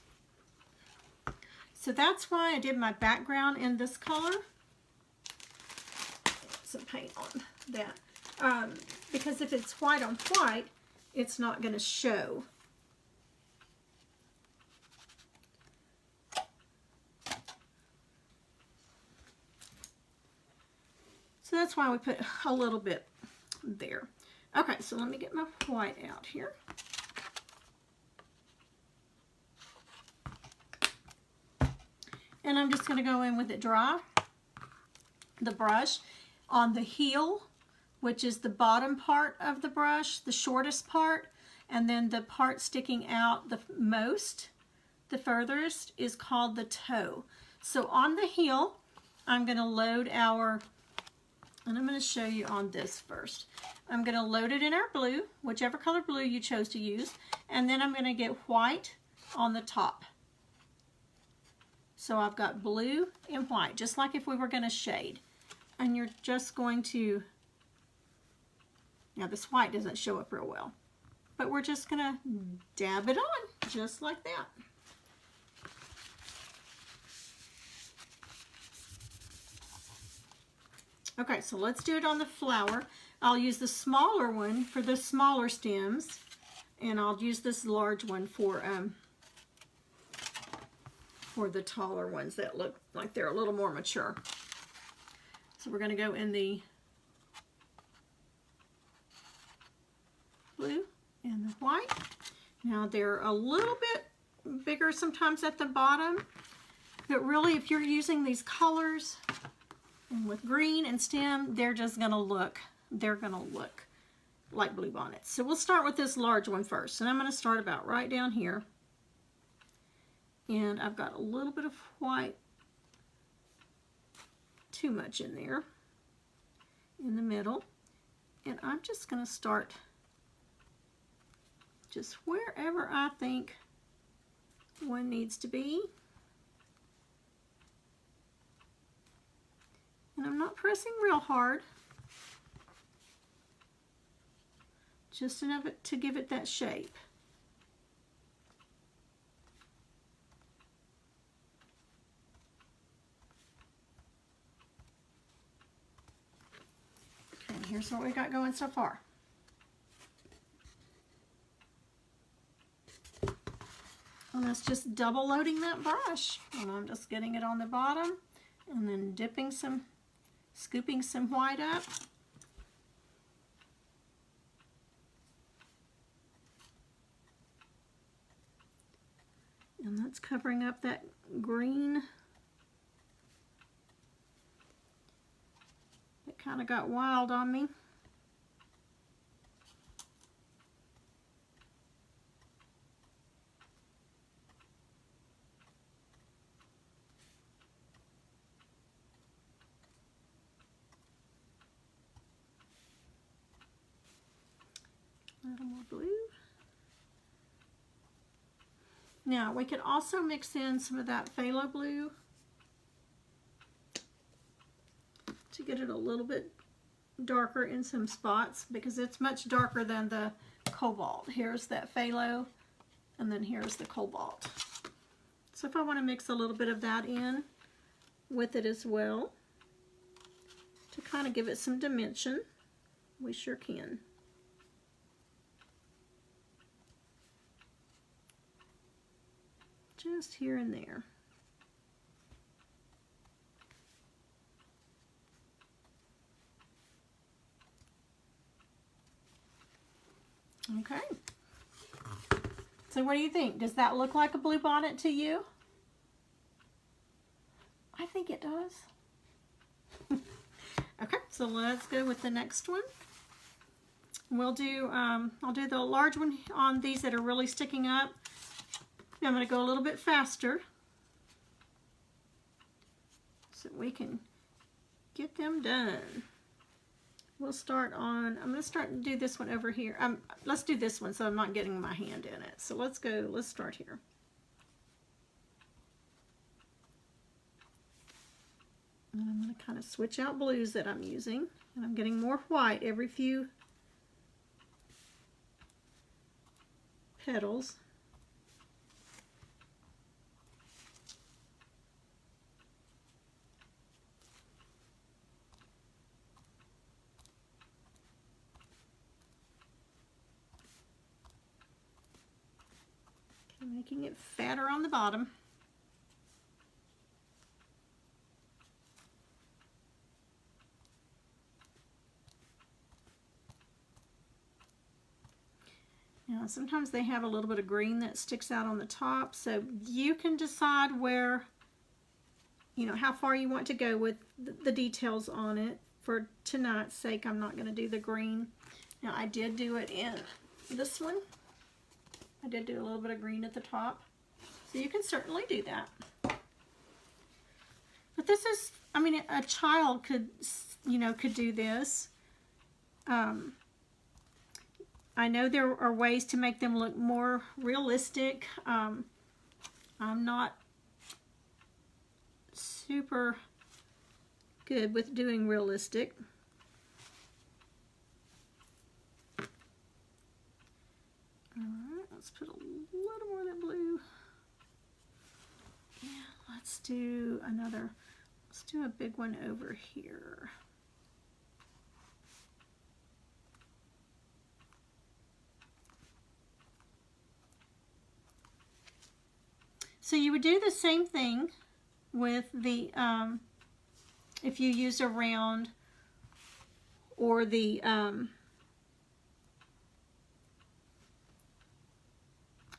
So that's why I did my background in this color. Some paint on that. Because if it's white on white, it's not going to show. So that's why we put a little bit there. Okay, so let me get my white out here. And I'm just going to go in with it dry, the brush, on the heel, which is the bottom part of the brush, the shortest part, and then the part sticking out the most, the furthest, is called the toe. So on the heel, I'm going to load our, and I'm going to show you on this first. I'm going to load it in our blue, whichever color blue you chose to use, and then I'm going to get white on the top. So I've got blue and white, just like if we were going to shade. And you're just going to, now this white doesn't show up real well, but we're just going to dab it on, just like that. Okay, so let's do it on the flower. I'll use the smaller one for the smaller stems, and I'll use this large one for the taller ones that look like they're a little more mature. So we're going to go in the blue and the white. Now they're a little bit bigger sometimes at the bottom, but really if you're using these colors and with green and stem, they're just going to look, like Bluebonnets. So we'll start with this large one first, and I'm going to start about right down here. And I've got a little bit of white, too much in there, in the middle. And I'm just going to start just wherever I think one needs to be. And I'm not pressing real hard, just enough to give it that shape. Okay, here's what we got going so far. And that's just double loading that brush. And I'm just getting it on the bottom and then scooping some white up. And that's covering up that green that kind of got wild on me. A little more blue. Now we could also mix in some of that phthalo blue to get it a little bit darker in some spots, because it's much darker than the cobalt. Here's that phthalo, and then here's the cobalt. So if I want to mix a little bit of that in with it as well to kind of give it some dimension, we sure can. Just here and there. Okay. So what do you think? Does that look like a bluebonnet to you? I think it does. Okay, so let's go with the next one. We'll do, I'll do the large one on these that are really sticking up. I'm going to go a little bit faster so we can get them done. We'll start on, I'm going to start and do this one over here. Let's do this one so I'm not getting my hand in it. So let's start here. And I'm going to kind of switch out blues that I'm using. And I'm getting more white every few petals. Okay, making it fatter on the bottom. Now, sometimes they have a little bit of green that sticks out on the top, so you can decide where, you know, how far you want to go with the details on it. For tonight's sake, I'm not going to do the green. Now, I did do it in this one. I did do a little bit of green at the top, so you can certainly do that. But this is, I mean, a child could, you know, could do this. I know there are ways to make them look more realistic. I'm not super good with doing realistic. Alright, let's put a little more of that blue. Yeah, let's do another, let's do a big one over here. So you would do the same thing with the, if you use a round or the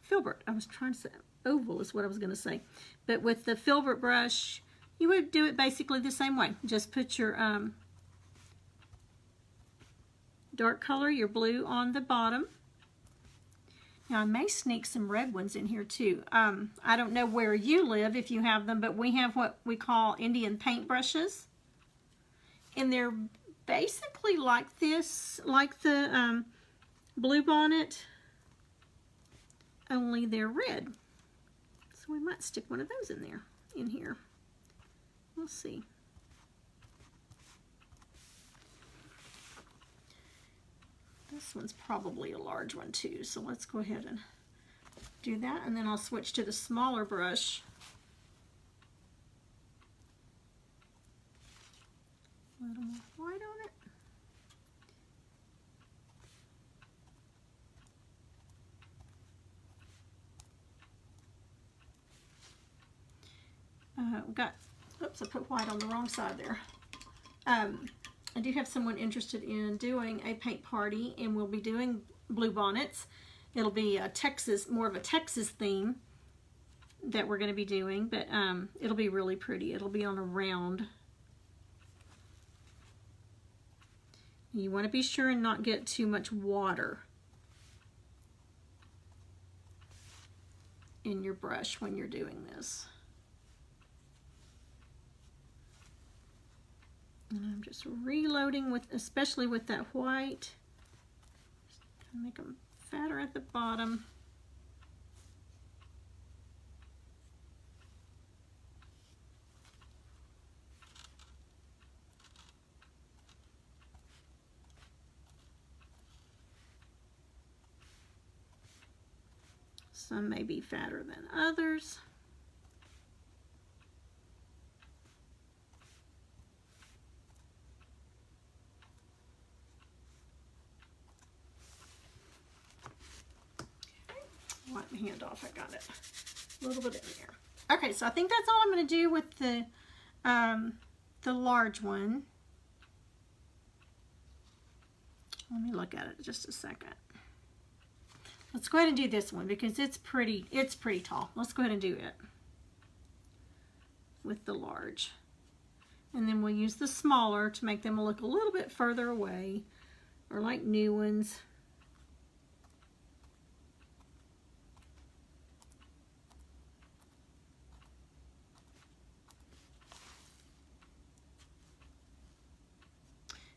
filbert. I was trying to say oval is what I was going to say. But with the filbert brush, you would do it basically the same way. Just put your dark color, your blue on the bottom. Now, I may sneak some red ones in here too. I don't know where you live if you have them, but we have what we call Indian paint brushes. And they're basically like this, like the Bluebonnet, only they're red. So we might stick one of those in here. We'll see. This one's probably a large one too, so let's go ahead and do that, and then I'll switch to the smaller brush. A little more white on it. Oops, I put white on the wrong side there. I do have someone interested in doing a paint party, and we'll be doing Bluebonnets. It'll be a Texas, more of a Texas theme that we're going to be doing, but it'll be really pretty. It'll be on a round. You want to be sure and not get too much water in your brush when you're doing this. And I'm just reloading with, especially with that white. Just make them fatter at the bottom. Some may be fatter than others. Wipe my hand off, I got it. A little bit in there. Okay, so I think that's all I'm going to do with the large one. Let me look at it just a second. Let's go ahead and do this one because it's pretty tall. Let's go ahead and do it with the large. And then we'll use the smaller to make them look a little bit further away, or like new ones.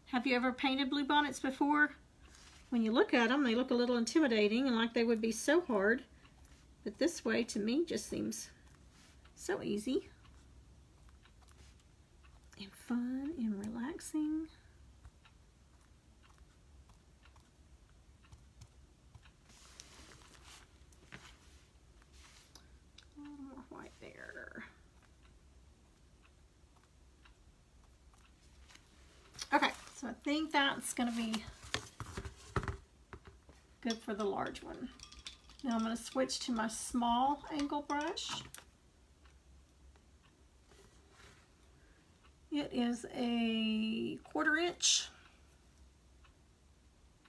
Have you ever painted Bluebonnets before? When you look at them, they look a little intimidating and like they would be so hard. But this way, to me, just seems so easy and fun and relaxing. So I think that's going to be good for the large one. Now I'm going to switch to my small angle brush. It is a 1/4 inch.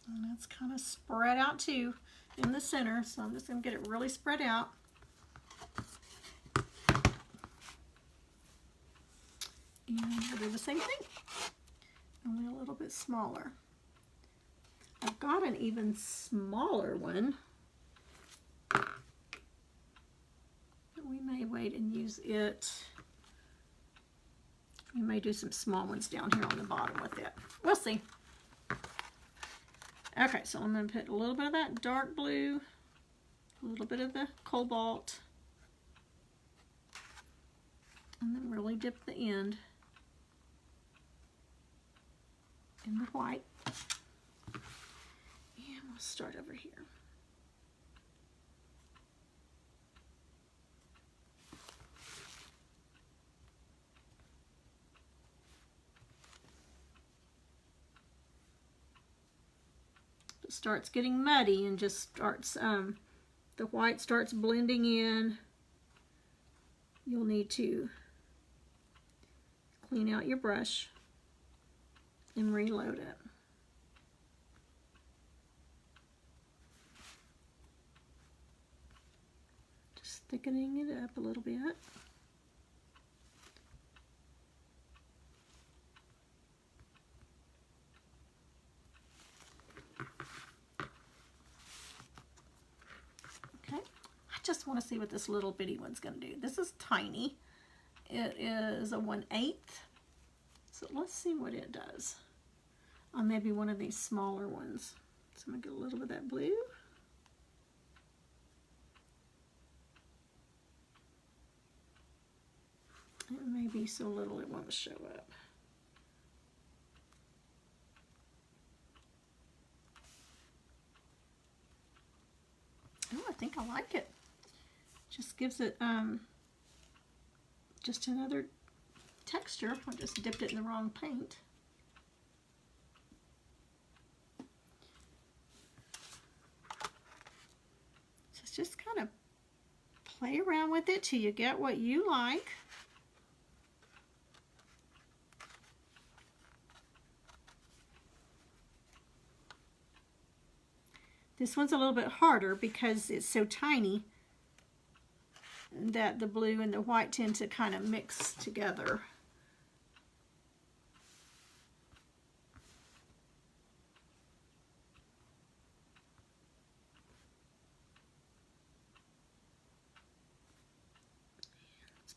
And it's kind of spread out too in the center, so I'm just going to get it really spread out. And I'll do the same thing, only a little bit smaller. I've got an even smaller one, but we may wait and use it. We may do some small ones down here on the bottom with it. We'll see. Okay, so I'm going to put a little bit of that dark blue, a little bit of the cobalt, and then really dip the end in the white. And we'll start over here. It starts getting muddy and just starts, the white starts blending in, you'll need to clean out your brush and reload it. Just thickening it up a little bit. Okay, I just want to see what this little bitty one's going to do. This is tiny. It is a 1/8. So let's see what it does on maybe one of these smaller ones. So I'm going to get a little bit of that blue. It may be so little it won't show up. Oh, I think I like it. Just gives it just another texture. I just dipped it in the wrong paint. Just kind of play around with it till you get what you like. This one's a little bit harder because it's so tiny that the blue and the white tend to kind of mix together.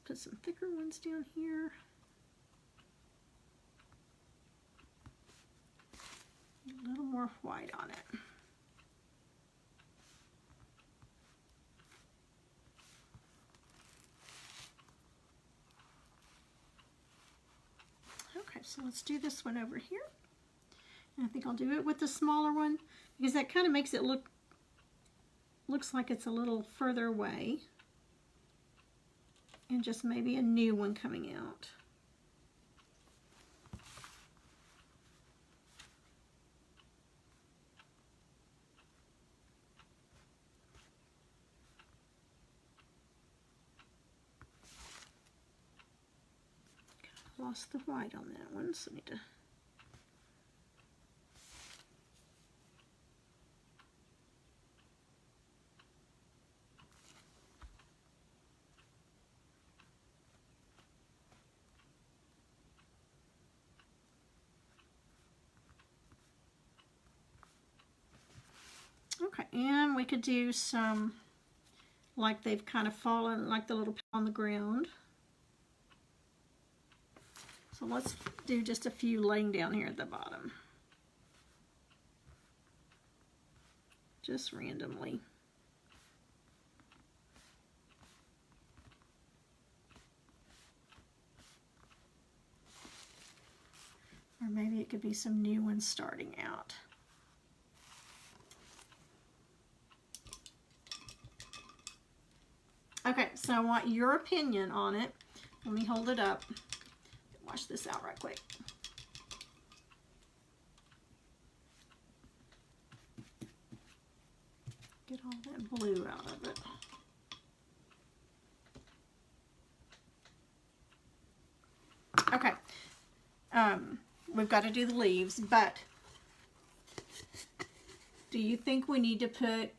Put some thicker ones down here. A little more white on it. Okay, so let's do this one over here. And I think I'll do it with the smaller one because that kind of makes it looks like it's a little further away. And just maybe a new one coming out. Lost the white on that one, so I need to okay, and we could do some, like they've kind of fallen, like the little on the ground. So let's do just a few laying down here at the bottom. Just randomly. Or maybe it could be some new ones starting out. Okay, so I want your opinion on it. Let me hold it up. Wash this out right quick. Get all that blue out of it. Okay, we've got to do the leaves, but do you think we need to put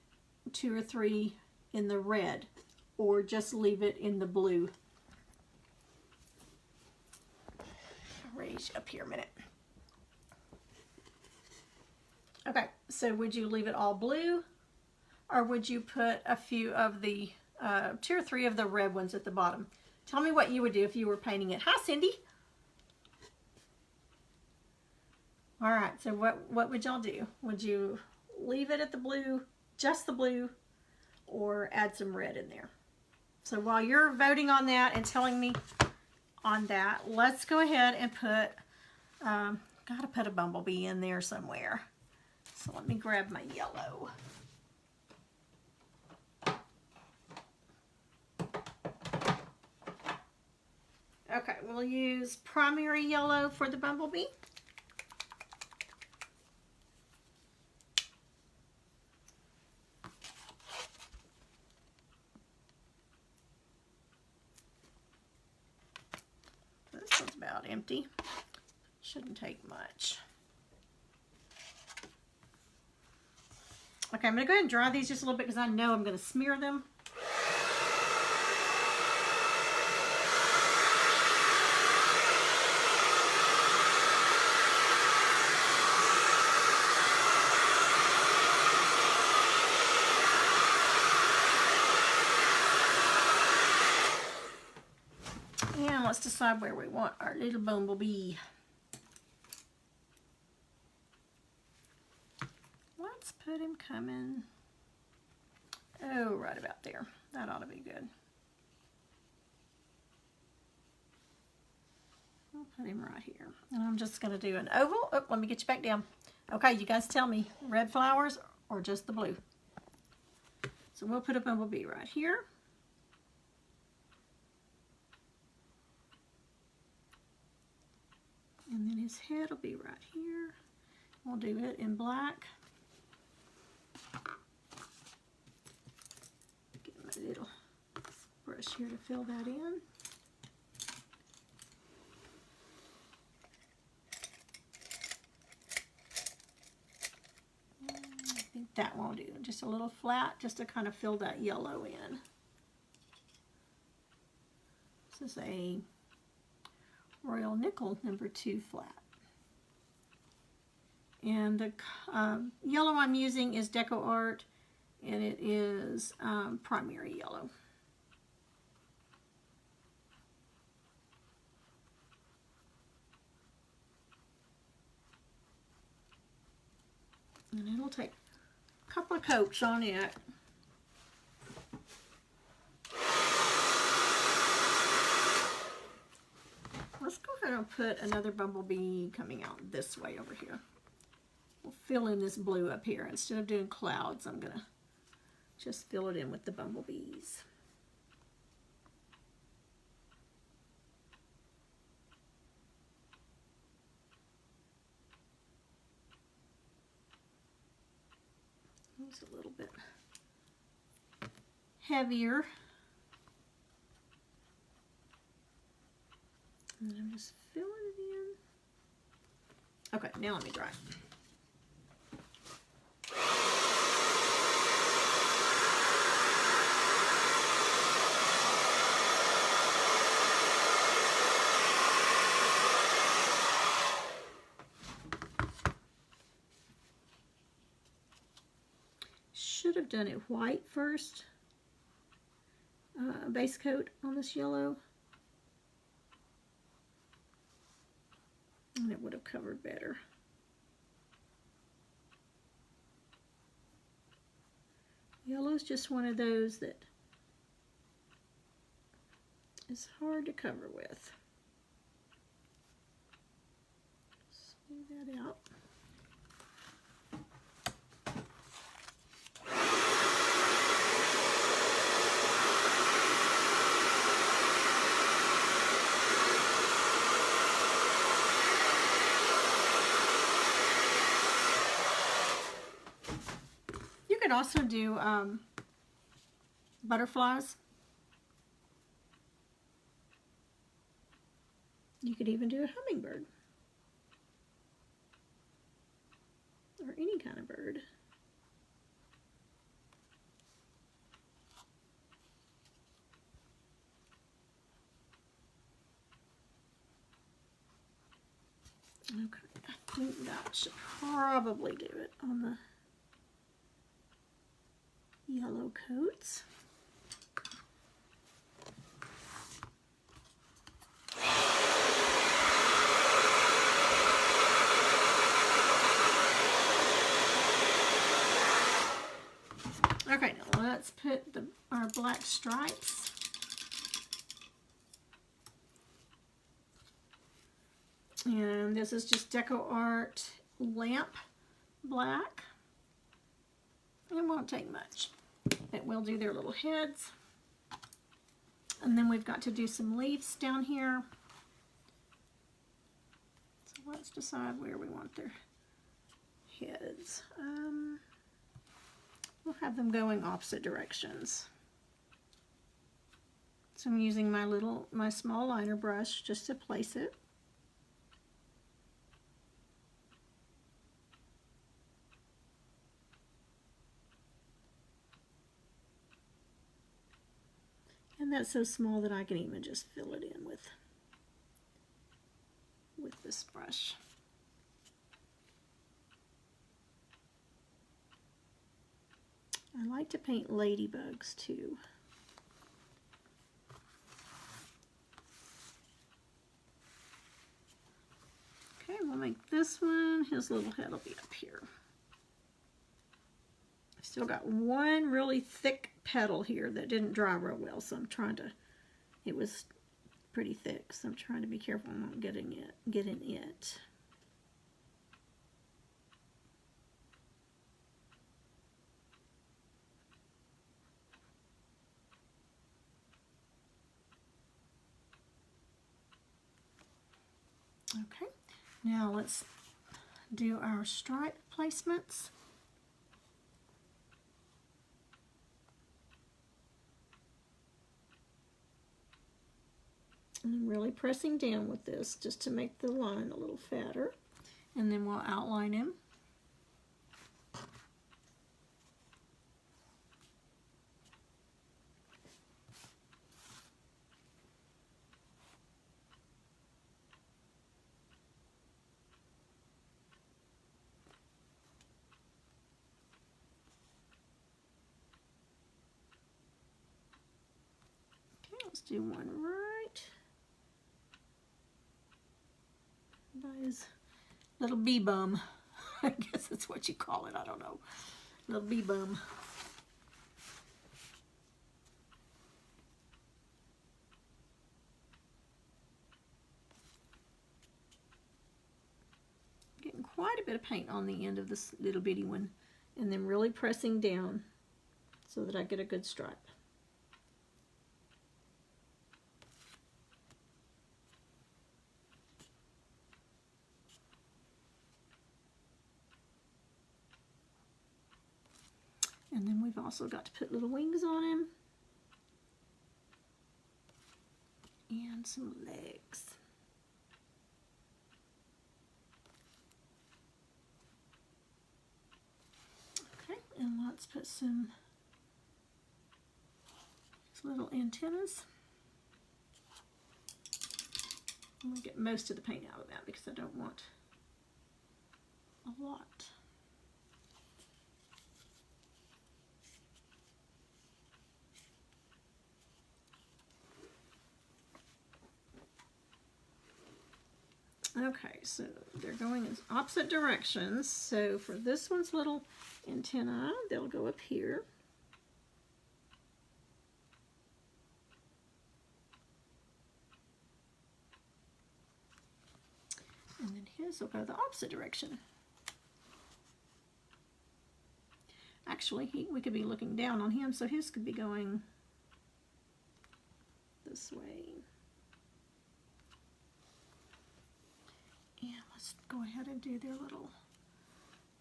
2 or 3 in the red, or just leave it in the blue? I'll raise you up here a minute. Okay, so would you leave it all blue, or would you put a few of the 2 or 3 of the red ones at the bottom? Tell me what you would do if you were painting it. Hi, Cindy. All right, so what would y'all do? Would you leave it at the blue, just the blue, or add some red in there? So while you're voting on that and telling me on that, let's go ahead and put, gotta put a bumblebee in there somewhere. So let me grab my yellow. Okay, we'll use primary yellow for the bumblebee. This one's about empty. Shouldn't take much. Okay, I'm going to go ahead and dry these just a little bit because I know I'm going to smear them. And let's decide where we want our little bumblebee. Let's put him coming, oh, right about there. That ought to be good. I'll put him right here. And I'm just going to do an oval. Oh, let me get you back down. Okay, you guys tell me, red flowers or just the blue? So we'll put a bumblebee right here. And then his head will be right here. We'll do it in black. Get my little brush here to fill that in. I think that won't do. Just a little flat, just to kind of fill that yellow in. This is a Royal Nickel number 2 flat. And the yellow I'm using is Deco Art, and it is primary yellow. And it'll take a couple of coats on it. Let's go ahead and put another bumblebee coming out this way over here. We'll fill in this blue up here. Instead of doing clouds, I'm going to just fill it in with the bumblebees. It's a little bit heavier. And I'm just filling it in. Okay, now let me dry. Should have done it white first, base coat on this yellow, and it would have covered better. Yellow is just one of those that is hard to cover with. Smooth that out. could also do butterflies. You could even do a hummingbird. Or any kind of bird. Okay, I think that should probably do it on the yellow coats. Okay, now let's put our black stripes. And this is just Deco Art Lamp Black. It won't take much. It will do their little heads. And then we've got to do some leaves down here. So let's decide where we want their heads. We'll have them going opposite directions. So I'm using my small liner brush just to place it. And that's so small that I can even just fill it in with this brush. I like to paint ladybugs too. Okay, we'll make this one, his little head will be up here. I've still got one really thick petal here that didn't dry real well, so I'm trying to, it was pretty thick, so I'm trying to be careful I'm not getting it. Okay, now let's do our stripe placements. And I'm really pressing down with this just to make the line a little fatter. And then we'll outline him. Okay, let's do one right by his little bee bum. I guess that's what you call it, I don't know. Little bee bum. Getting quite a bit of paint on the end of this little bitty one, and then really pressing down so that I get a good stripe. And then we've also got to put little wings on him. And some legs. Okay, and let's put some little antennas. I'm going to get most of the paint out of that because I don't want a lot. Okay, so they're going in opposite directions. So for this one's little antenna, they'll go up here. And then his will go the opposite direction. Actually, we could be looking down on him, so his could be going this way. And let's go ahead and do their little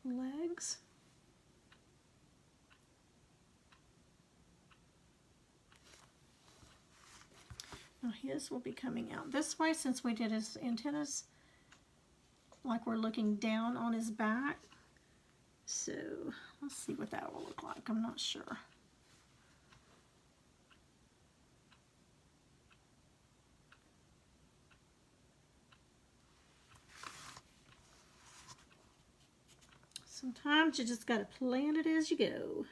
legs. Now his will be coming out this way since we did his antennas like we're looking down on his back. So let's see what that will look like. I'm not sure. Sometimes you just got to plan it as you go.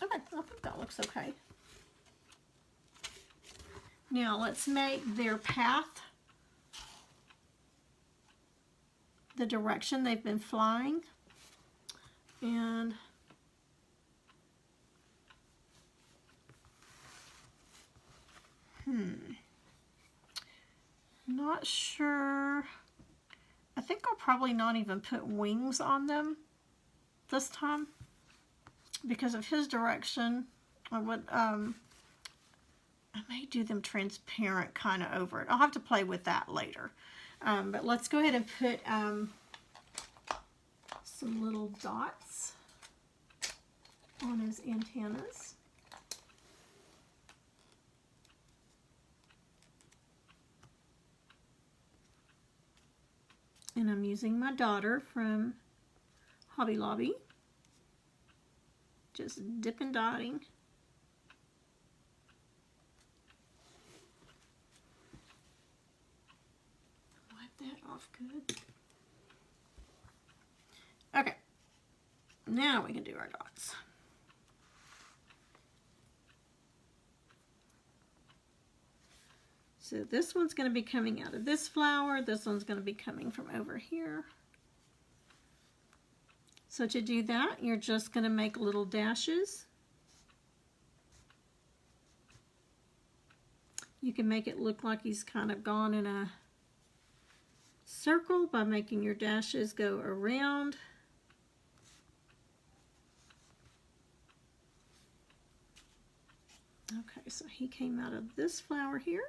Okay, I think that looks okay. Now let's make their path the direction they've been flying. And not sure. I think I'll probably not even put wings on them this time because of his direction. I would I may do them transparent kind of over it. I'll have to play with that later. But let's go ahead and put some little dots on his antennas. And I'm using my daughter from Hobby Lobby. Just dipping, dotting. That off good. Okay, now we can do our dots. So this one's going to be coming out of this flower. This one's going to be coming from over here. So to do that, you're just going to make little dashes. You can make it look like he's kind of gone in a circle by making your dashes go around. Okay, so he came out of this flower here.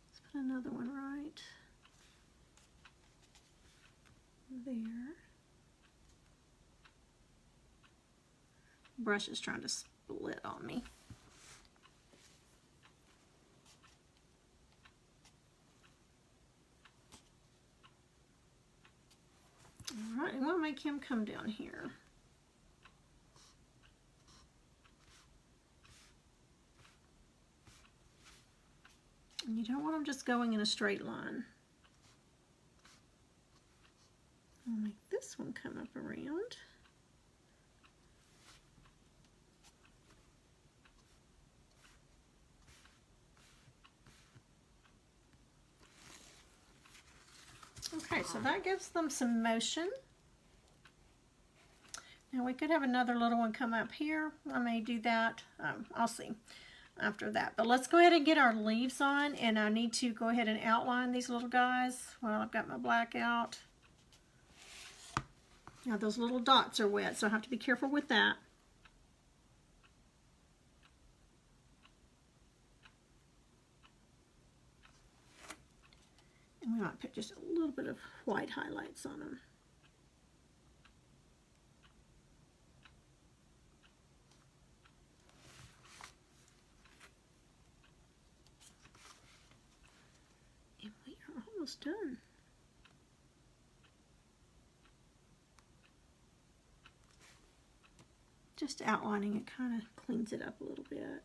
Let's put another one right there. Brush is trying to split on me. All right, and we'll make him come down here. And you don't want them just going in a straight line. I'll make this one come up around. Okay, so that gives them some motion. Now we could have another little one come up here. I may do that. I'll see after that. But let's go ahead and get our leaves on, and I need to go ahead and outline these little guys. Well, I've got my black out. Now those little dots are wet, so I have to be careful with that. And we might put just a little bit of white highlights on them. And we are almost done. Just outlining it kind of cleans it up a little bit.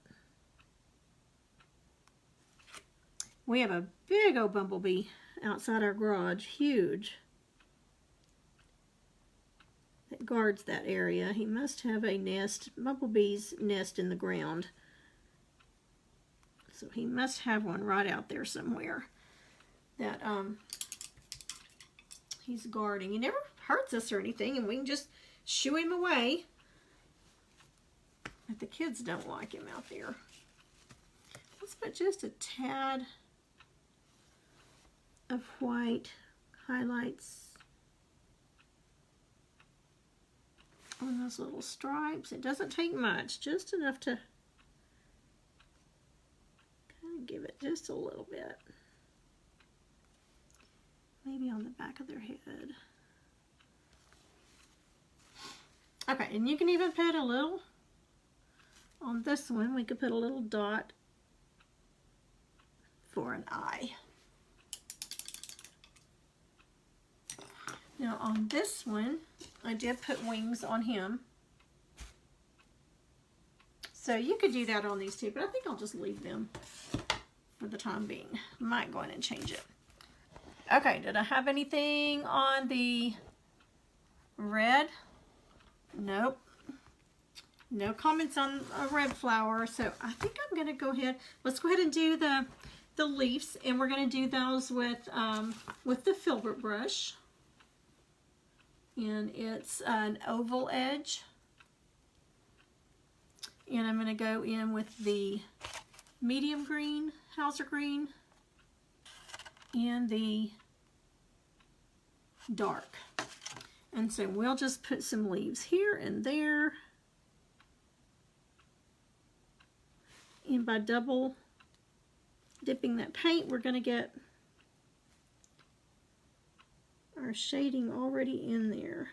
We have a big old bumblebee outside our garage, huge, that guards that area. He must have a nest, bumblebees nest in the ground. So he must have one right out there somewhere that he's guarding. He never hurts us or anything, and we can just shoo him away. But the kids don't like him out there. Let's put just a tad of white highlights on those little stripes. It doesn't take much, just enough to kind of give it just a little bit. Maybe on the back of their head. Okay, and you can even put a little, on this one, we could put a little dot for an eye. Now on this one, I did put wings on him. So you could do that on these two, but I think I'll just leave them for the time being. Might go in and change it. Okay, did I have anything on the red? Nope. No comments on a red flower, so I think I'm going to go ahead. Let's go ahead and do the leaves, and we're going to do those with the filbert brush. And it's an oval edge. And I'm going to go in with the medium green, Hauser green, and the dark. And so we'll just put some leaves here and there. And by double dipping that paint, we're going to get our shading already in there.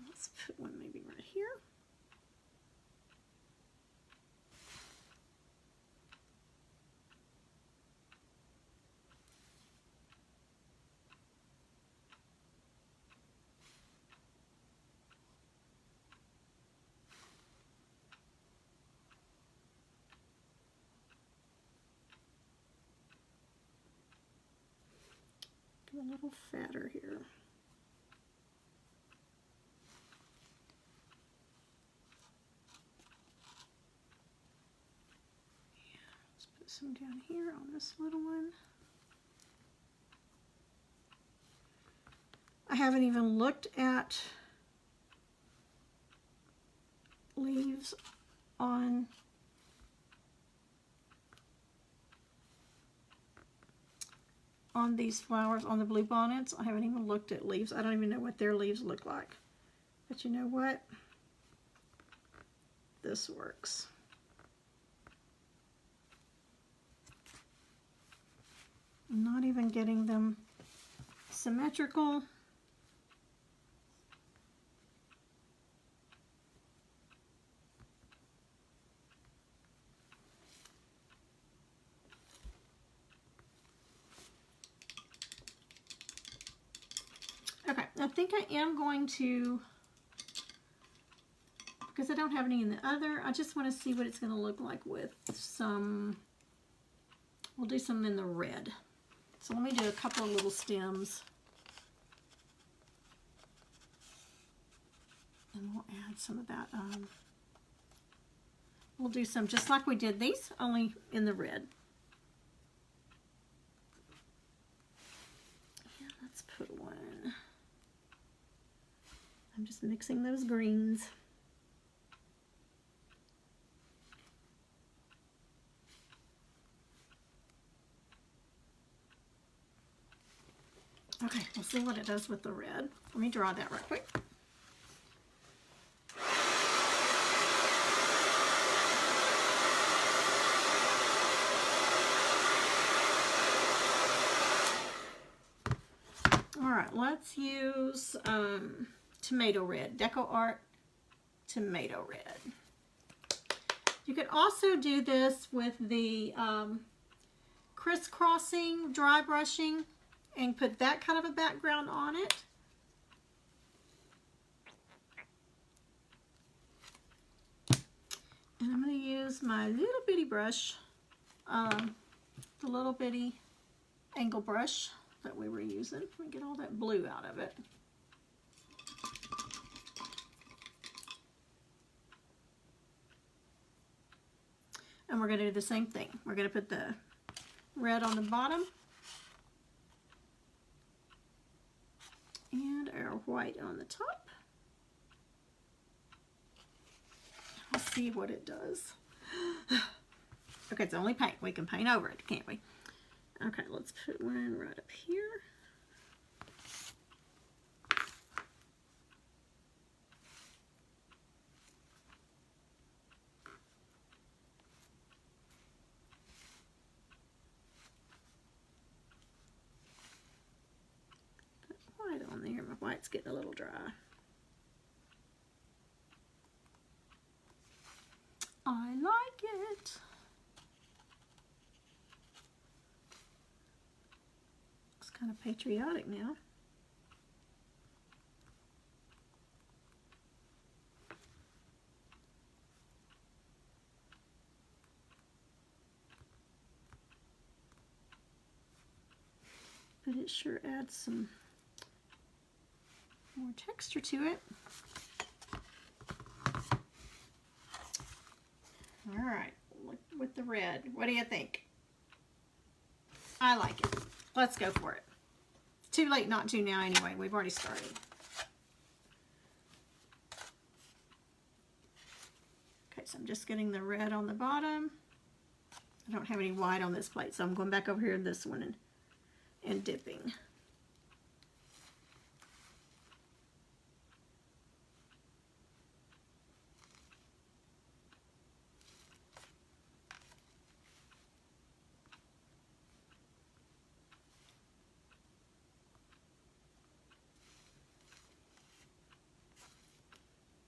Let's put one maybe right here. A little fatter here. Let's put some down here on this little one. I haven't even looked at leaves on these flowers, on the bluebonnets. I haven't even looked at leaves. I don't even know what their leaves look like. But you know what? This works. I'm not even getting them symmetrical. Okay, I think I am going to, because I don't have any in the other, I just want to see what it's going to look like with some, we'll do some in the red. So let me do a couple of little stems. And we'll add some of that. We'll do some just like we did these, only in the red. And let's put one. I'm just mixing those greens. Okay, we'll see what it does with the red. Let me draw that right quick. All right, let's use tomato red, Deco Art tomato red. You could also do this with the crisscrossing, dry brushing, and put that kind of a background on it. And I'm going to use my little bitty brush, the little bitty angle brush that we were using. Let me get all that blue out of it. And we're going to do the same thing. We're going to put the red on the bottom and our white on the top. I'll see what it does. Okay, it's only paint. We can paint over it, can't we? Okay, let's put one right up here. white's getting a little dry. I like it. Looks kind of patriotic now. But it sure adds some more texture to it. All right, with the red, what do you think? I like it. Let's go for it. Too late not to now anyway. We've already started. Okay, so I'm just getting the red on the bottom. I don't have any white on this plate, so I'm going back over here to this one and dipping.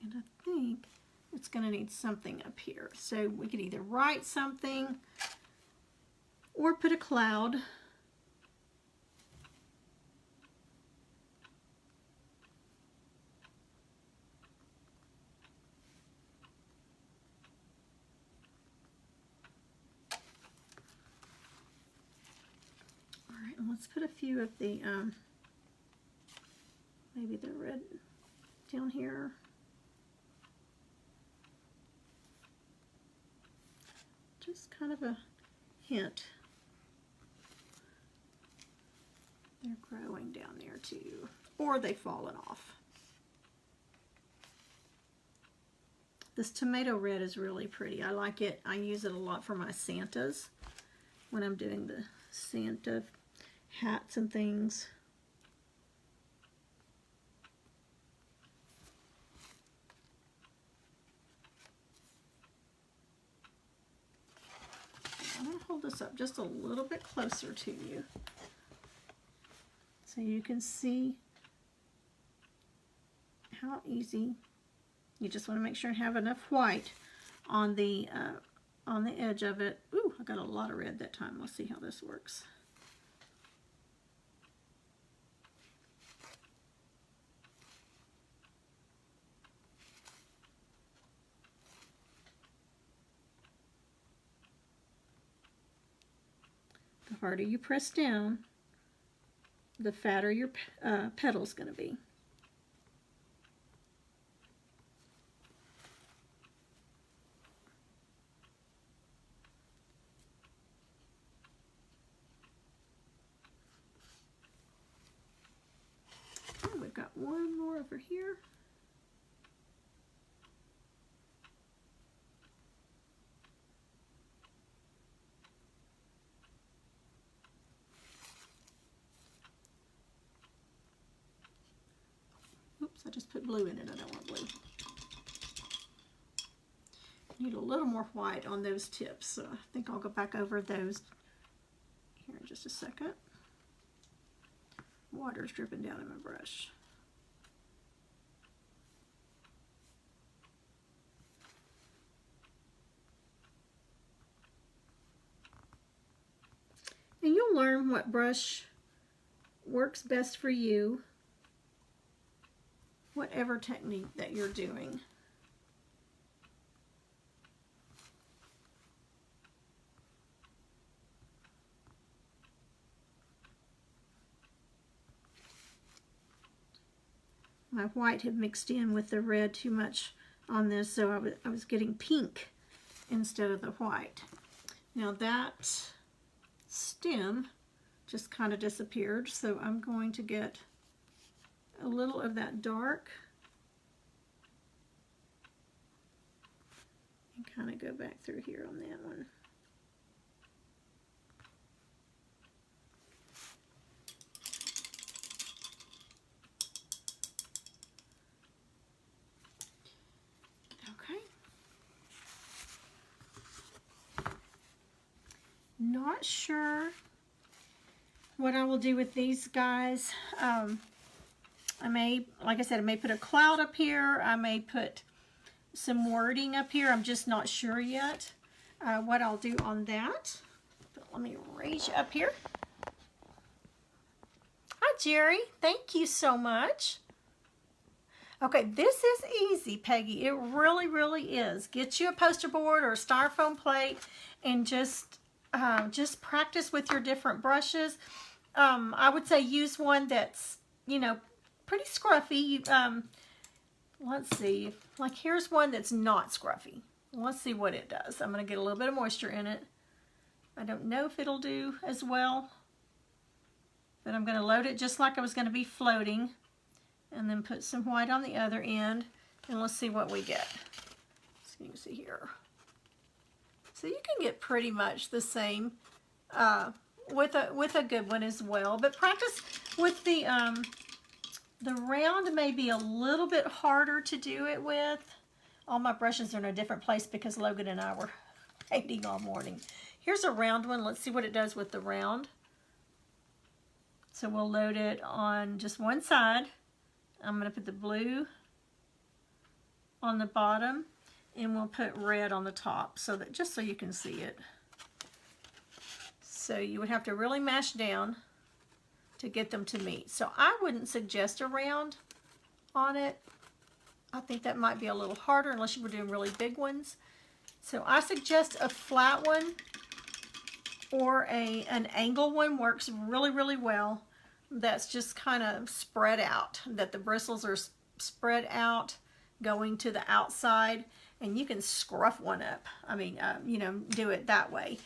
And I think it's going to need something up here. So we could either write something or put a cloud. All right, and let's put a few of the, maybe the red down here. Just kind of a hint. They're growing down there too, or they've fallen off. This tomato red is really pretty. I like it. I use it a lot for my Santas when I'm doing the Santa hats and things. I'm going to hold this up just a little bit closer to you so you can see how easy. You just want to make sure you have enough white on the edge of it. Ooh, I got a lot of red that time. Let's see how this works. The harder you press down, the fatter your petal's going to be. Oh, we've got one more over here. Oops, I just put blue in it. I don't want blue. Need a little more white on those tips, so I think I'll go back over those here in just a second. Water's dripping down in my brush. And you'll learn what brush works best for you, whatever technique that you're doing. My white had mixed in with the red too much on this, so I was getting pink instead of the white. Now that stem just kind of disappeared, so I'm going to get a little of that dark and kind of go back through here on that one. Not sure what I will do with these guys. I may, like I said, I may put a cloud up here. I may put some wording up here. I'm just not sure yet what I'll do on that. But let me raise you up here. Hi, Jerry. Thank you so much. Okay, this is easy, Peggy. It really, really is. Get you a poster board or a styrofoam plate and just practice with your different brushes. I would say use one that's, you know, pretty scruffy. Let's see. Like here's one that's not scruffy. Let's see what it does. I'm going to get a little bit of moisture in it. I don't know if it'll do as well, but I'm going to load it just like I was going to be floating. And then put some white on the other end, and let's see what we get. So you can see here. So you can get pretty much the same with a good one as well. But practice with the round may be a little bit harder to do it with. All my brushes are in a different place because Logan and I were painting all morning. Here's a round one. Let's see what it does with the round. So we'll load it on just one side. I'm going to put the blue on the bottom and we'll put red on the top so that just so you can see it. So you would have to really mash down to get them to meet. So I wouldn't suggest a round on it. I think that might be a little harder unless you were doing really big ones. So I suggest a flat one or an angle one works really, really well. That's just kind of spread out, that the bristles are spread out going to the outside, and you can scruff one up. I mean, you know, do it that way.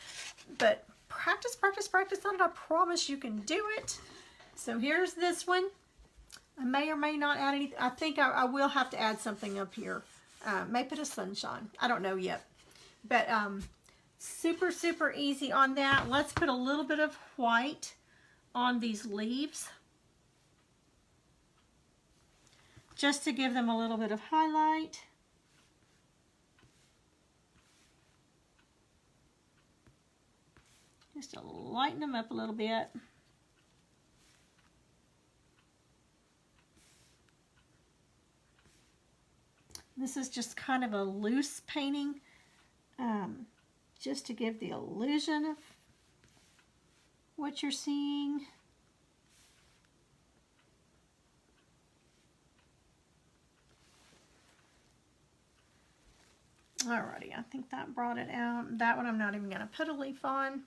But practice, practice, practice on it. I promise you can do it. So here's this one. I may or may not add anything. I think I will have to add something up here. May put a sunshine. I don't know yet. But super, super easy on that. Let's put a little bit of white on these leaves just to give them a little bit of highlight. Just to lighten them up a little bit. This is just kind of a loose painting, just to give the illusion of what you're seeing. Alrighty, I think that brought it out. That one I'm not even going to put a leaf on.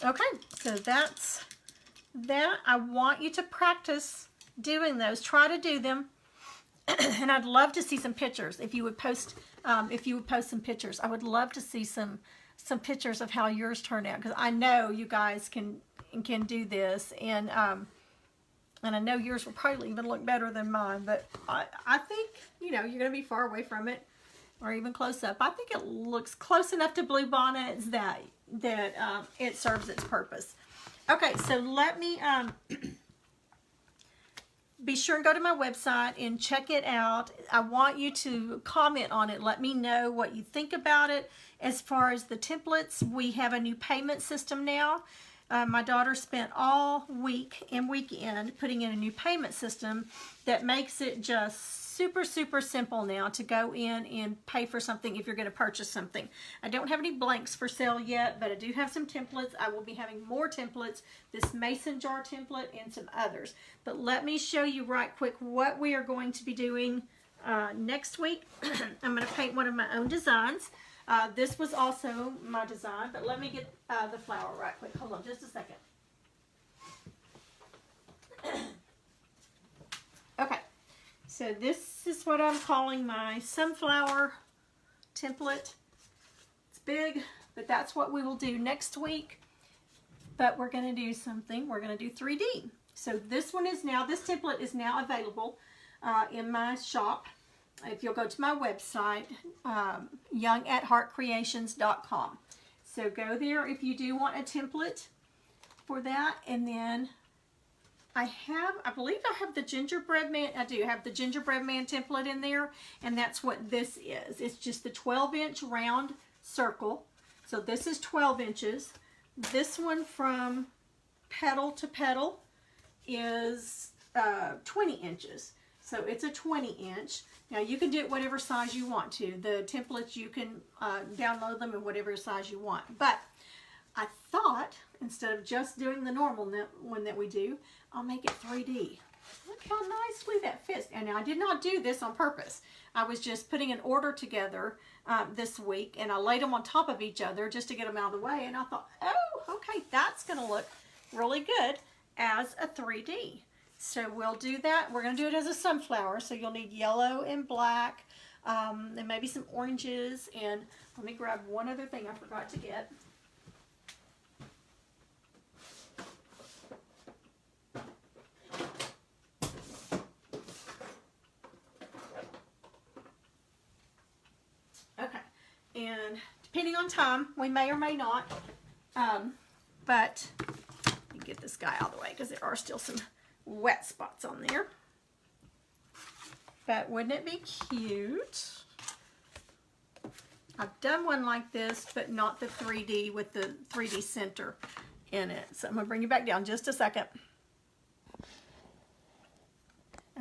Okay, so that's that. I want you to practice doing those. Try to do them. And I'd love to see some pictures. If you would post some pictures, I would love to see some pictures of how yours turned out, because I know you guys can do this, and I know yours will probably even look better than mine, but I think, you know, you're going to be far away from it or even close up. I think it looks close enough to Bluebonnets that it serves its purpose. Okay, so let me be sure and go to my website and check it out. I want you to comment on it. Let me know what you think about it. As far as the templates, we have a new payment system now. My daughter spent all week and weekend putting in a new payment system that makes it just super, super simple now to go in and pay for something if you're going to purchase something. I don't have any blanks for sale yet, but I do have some templates. I will be having more templates, this mason jar template and some others. But let me show you right quick what we are going to be doing next week. I'm going to paint one of my own designs. This was also my design, but let me get the flower right quick. Hold on just a second. Okay, so this is what I'm calling my sunflower template. It's big, but that's what we will do next week. But we're going to do something. We're going to do 3D. So this one is now, this template is now available in my shop. If you'll go to my website, youngatheartcreations.com. So go there if you do want a template for that. And then I believe I have the gingerbread man. I do have the gingerbread man template in there. And that's what this is. It's just the 12-inch round circle. So this is 12 inches. This one from petal to petal is 20 inches. So it's a 20 inch. Now you can do it whatever size you want to. The templates, you can download them in whatever size you want. But I thought, instead of just doing the normal one that we do, I'll make it 3D. Look how nicely that fits. And I did not do this on purpose. I was just putting an order together this week, and I laid them on top of each other just to get them out of the way. And I thought, oh, okay, that's going to look really good as a 3D. So we'll do that. We're going to do it as a sunflower. So you'll need yellow and black, and maybe some oranges. And let me grab one other thing I forgot to get. And depending on time, we may or may not, but you get this guy out of the way because there are still some wet spots on there. But wouldn't it be cute? I've done one like this, but not the 3D with the 3D center in it. So I'm going to bring you back down just a second.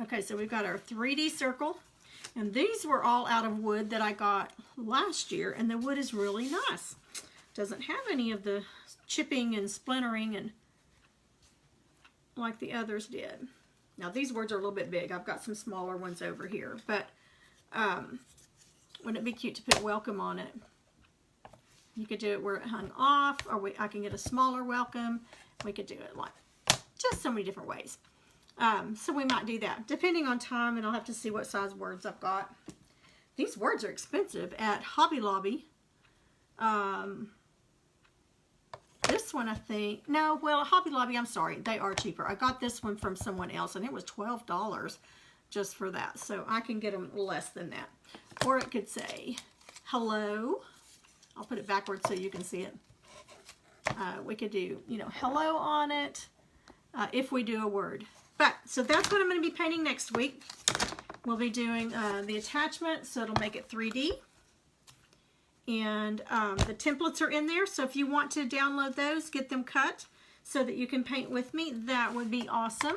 Okay, so we've got our 3D circle. And these were all out of wood that I got last year, and the wood is really nice. Doesn't have any of the chipping and splintering and like the others did. Now these words are a little bit big. I've got some smaller ones over here, but wouldn't it be cute to put welcome on it? You could do it where it hung off, or I can get a smaller welcome. We could do it like just so many different ways. So we might do that depending on time, and I'll have to see what size words I've got. These words are expensive at Hobby Lobby. This one, I think, no, well, Hobby Lobby, I'm sorry, they are cheaper. I got this one from someone else, and it was $12 just for that. So I can get them less than that. Or it could say, hello. I'll put it backwards so you can see it. We could do, you know, hello on it if we do a word. But, so that's what I'm going to be painting next week. We'll be doing the attachment, so it'll make it 3D. And the templates are in there, so if you want to download those, get them cut so that you can paint with me, that would be awesome.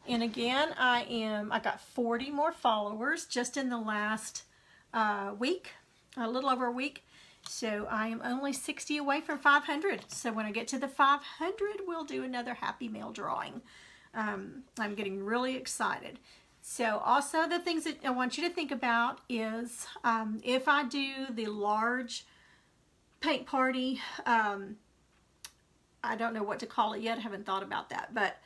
And again, I got 40 more followers just in the last week, a little over a week. So I am only 60 away from 500. So when I get to the 500, we'll do another Happy Mail drawing. I'm getting really excited. So also the things that I want you to think about is if I do the large paint party, I don't know what to call it yet. I haven't thought about that. But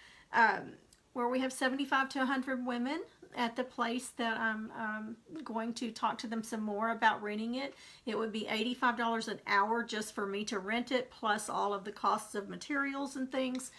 where we have 75 to 100 women at the place that I'm going to talk to them some more about renting it. It would be $85 an hour just for me to rent it, plus all of the costs of materials and things.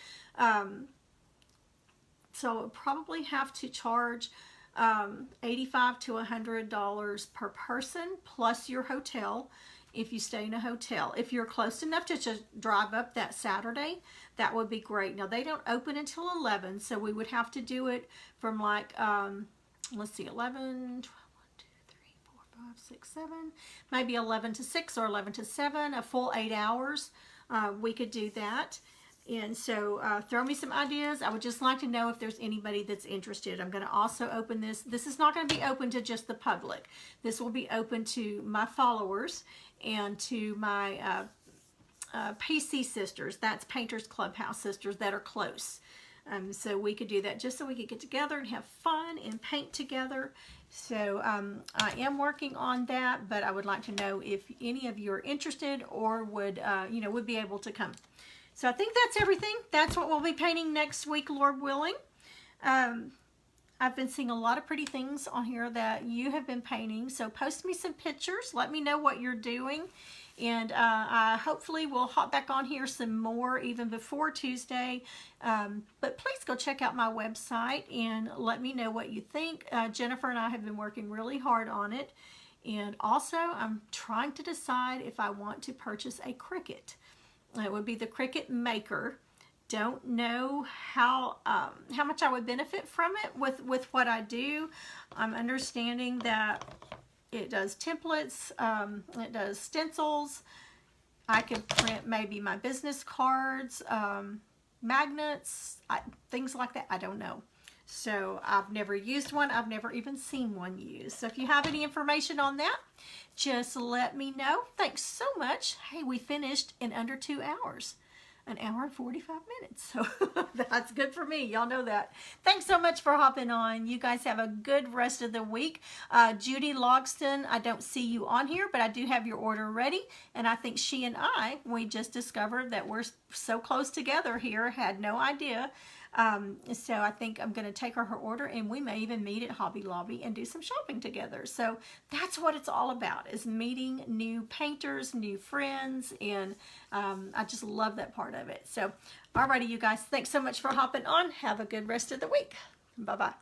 So I'll probably have to charge $85 to $100 per person, plus your hotel if you stay in a hotel. If you're close enough to just drive up that Saturday, that would be great. Now, they don't open until 11, so we would have to do it from like, let's see, 11, 12, 1, 2, 3, 4, 5, 6, 7, maybe 11 to 6 or 11 to 7, a full 8 hours. We could do that. And so throw me some ideas. I would just like to know if there's anybody that's interested. I'm going to also open this. This is not going to be open to just the public. This will be open to my followers and to my PC sisters. That's Painters Clubhouse sisters that are close. So we could do that just so we could get together and have fun and paint together. So I am working on that, but I would like to know if any of you are interested or would, would be able to come. So I think that's everything. That's what we'll be painting next week, Lord willing. I've been seeing a lot of pretty things on here that you have been painting. So post me some pictures. Let me know what you're doing. And I hopefully will hop back on here some more even before Tuesday. But please go check out my website and let me know what you think. Jennifer and I have been working really hard on it. And also I'm trying to decide if I want to purchase a Cricut. It would be the Cricut Maker. Don't know how much I would benefit from it with what I do. I'm understanding that it does templates, it does stencils. I could print maybe my business cards, magnets, things like that. I don't know. So I've never used one. I've never even seen one used. So if you have any information on that, just let me know. Thanks so much. Hey, we finished in under 2 hours. 1 hour and 45 minutes. So that's good for me. Y'all know that. Thanks so much for hopping on. You guys have a good rest of the week. Judy Logston, I don't see you on here, but I do have your order ready. And I think she and we just discovered that we're so close together here. Had no idea. So I think I'm going to take her order, and we may even meet at Hobby Lobby and do some shopping together. So that's what it's all about, is meeting new painters, new friends, and I just love that part of it. So alrighty, you guys, thanks so much for hopping on. Have a good rest of the week. Bye-bye.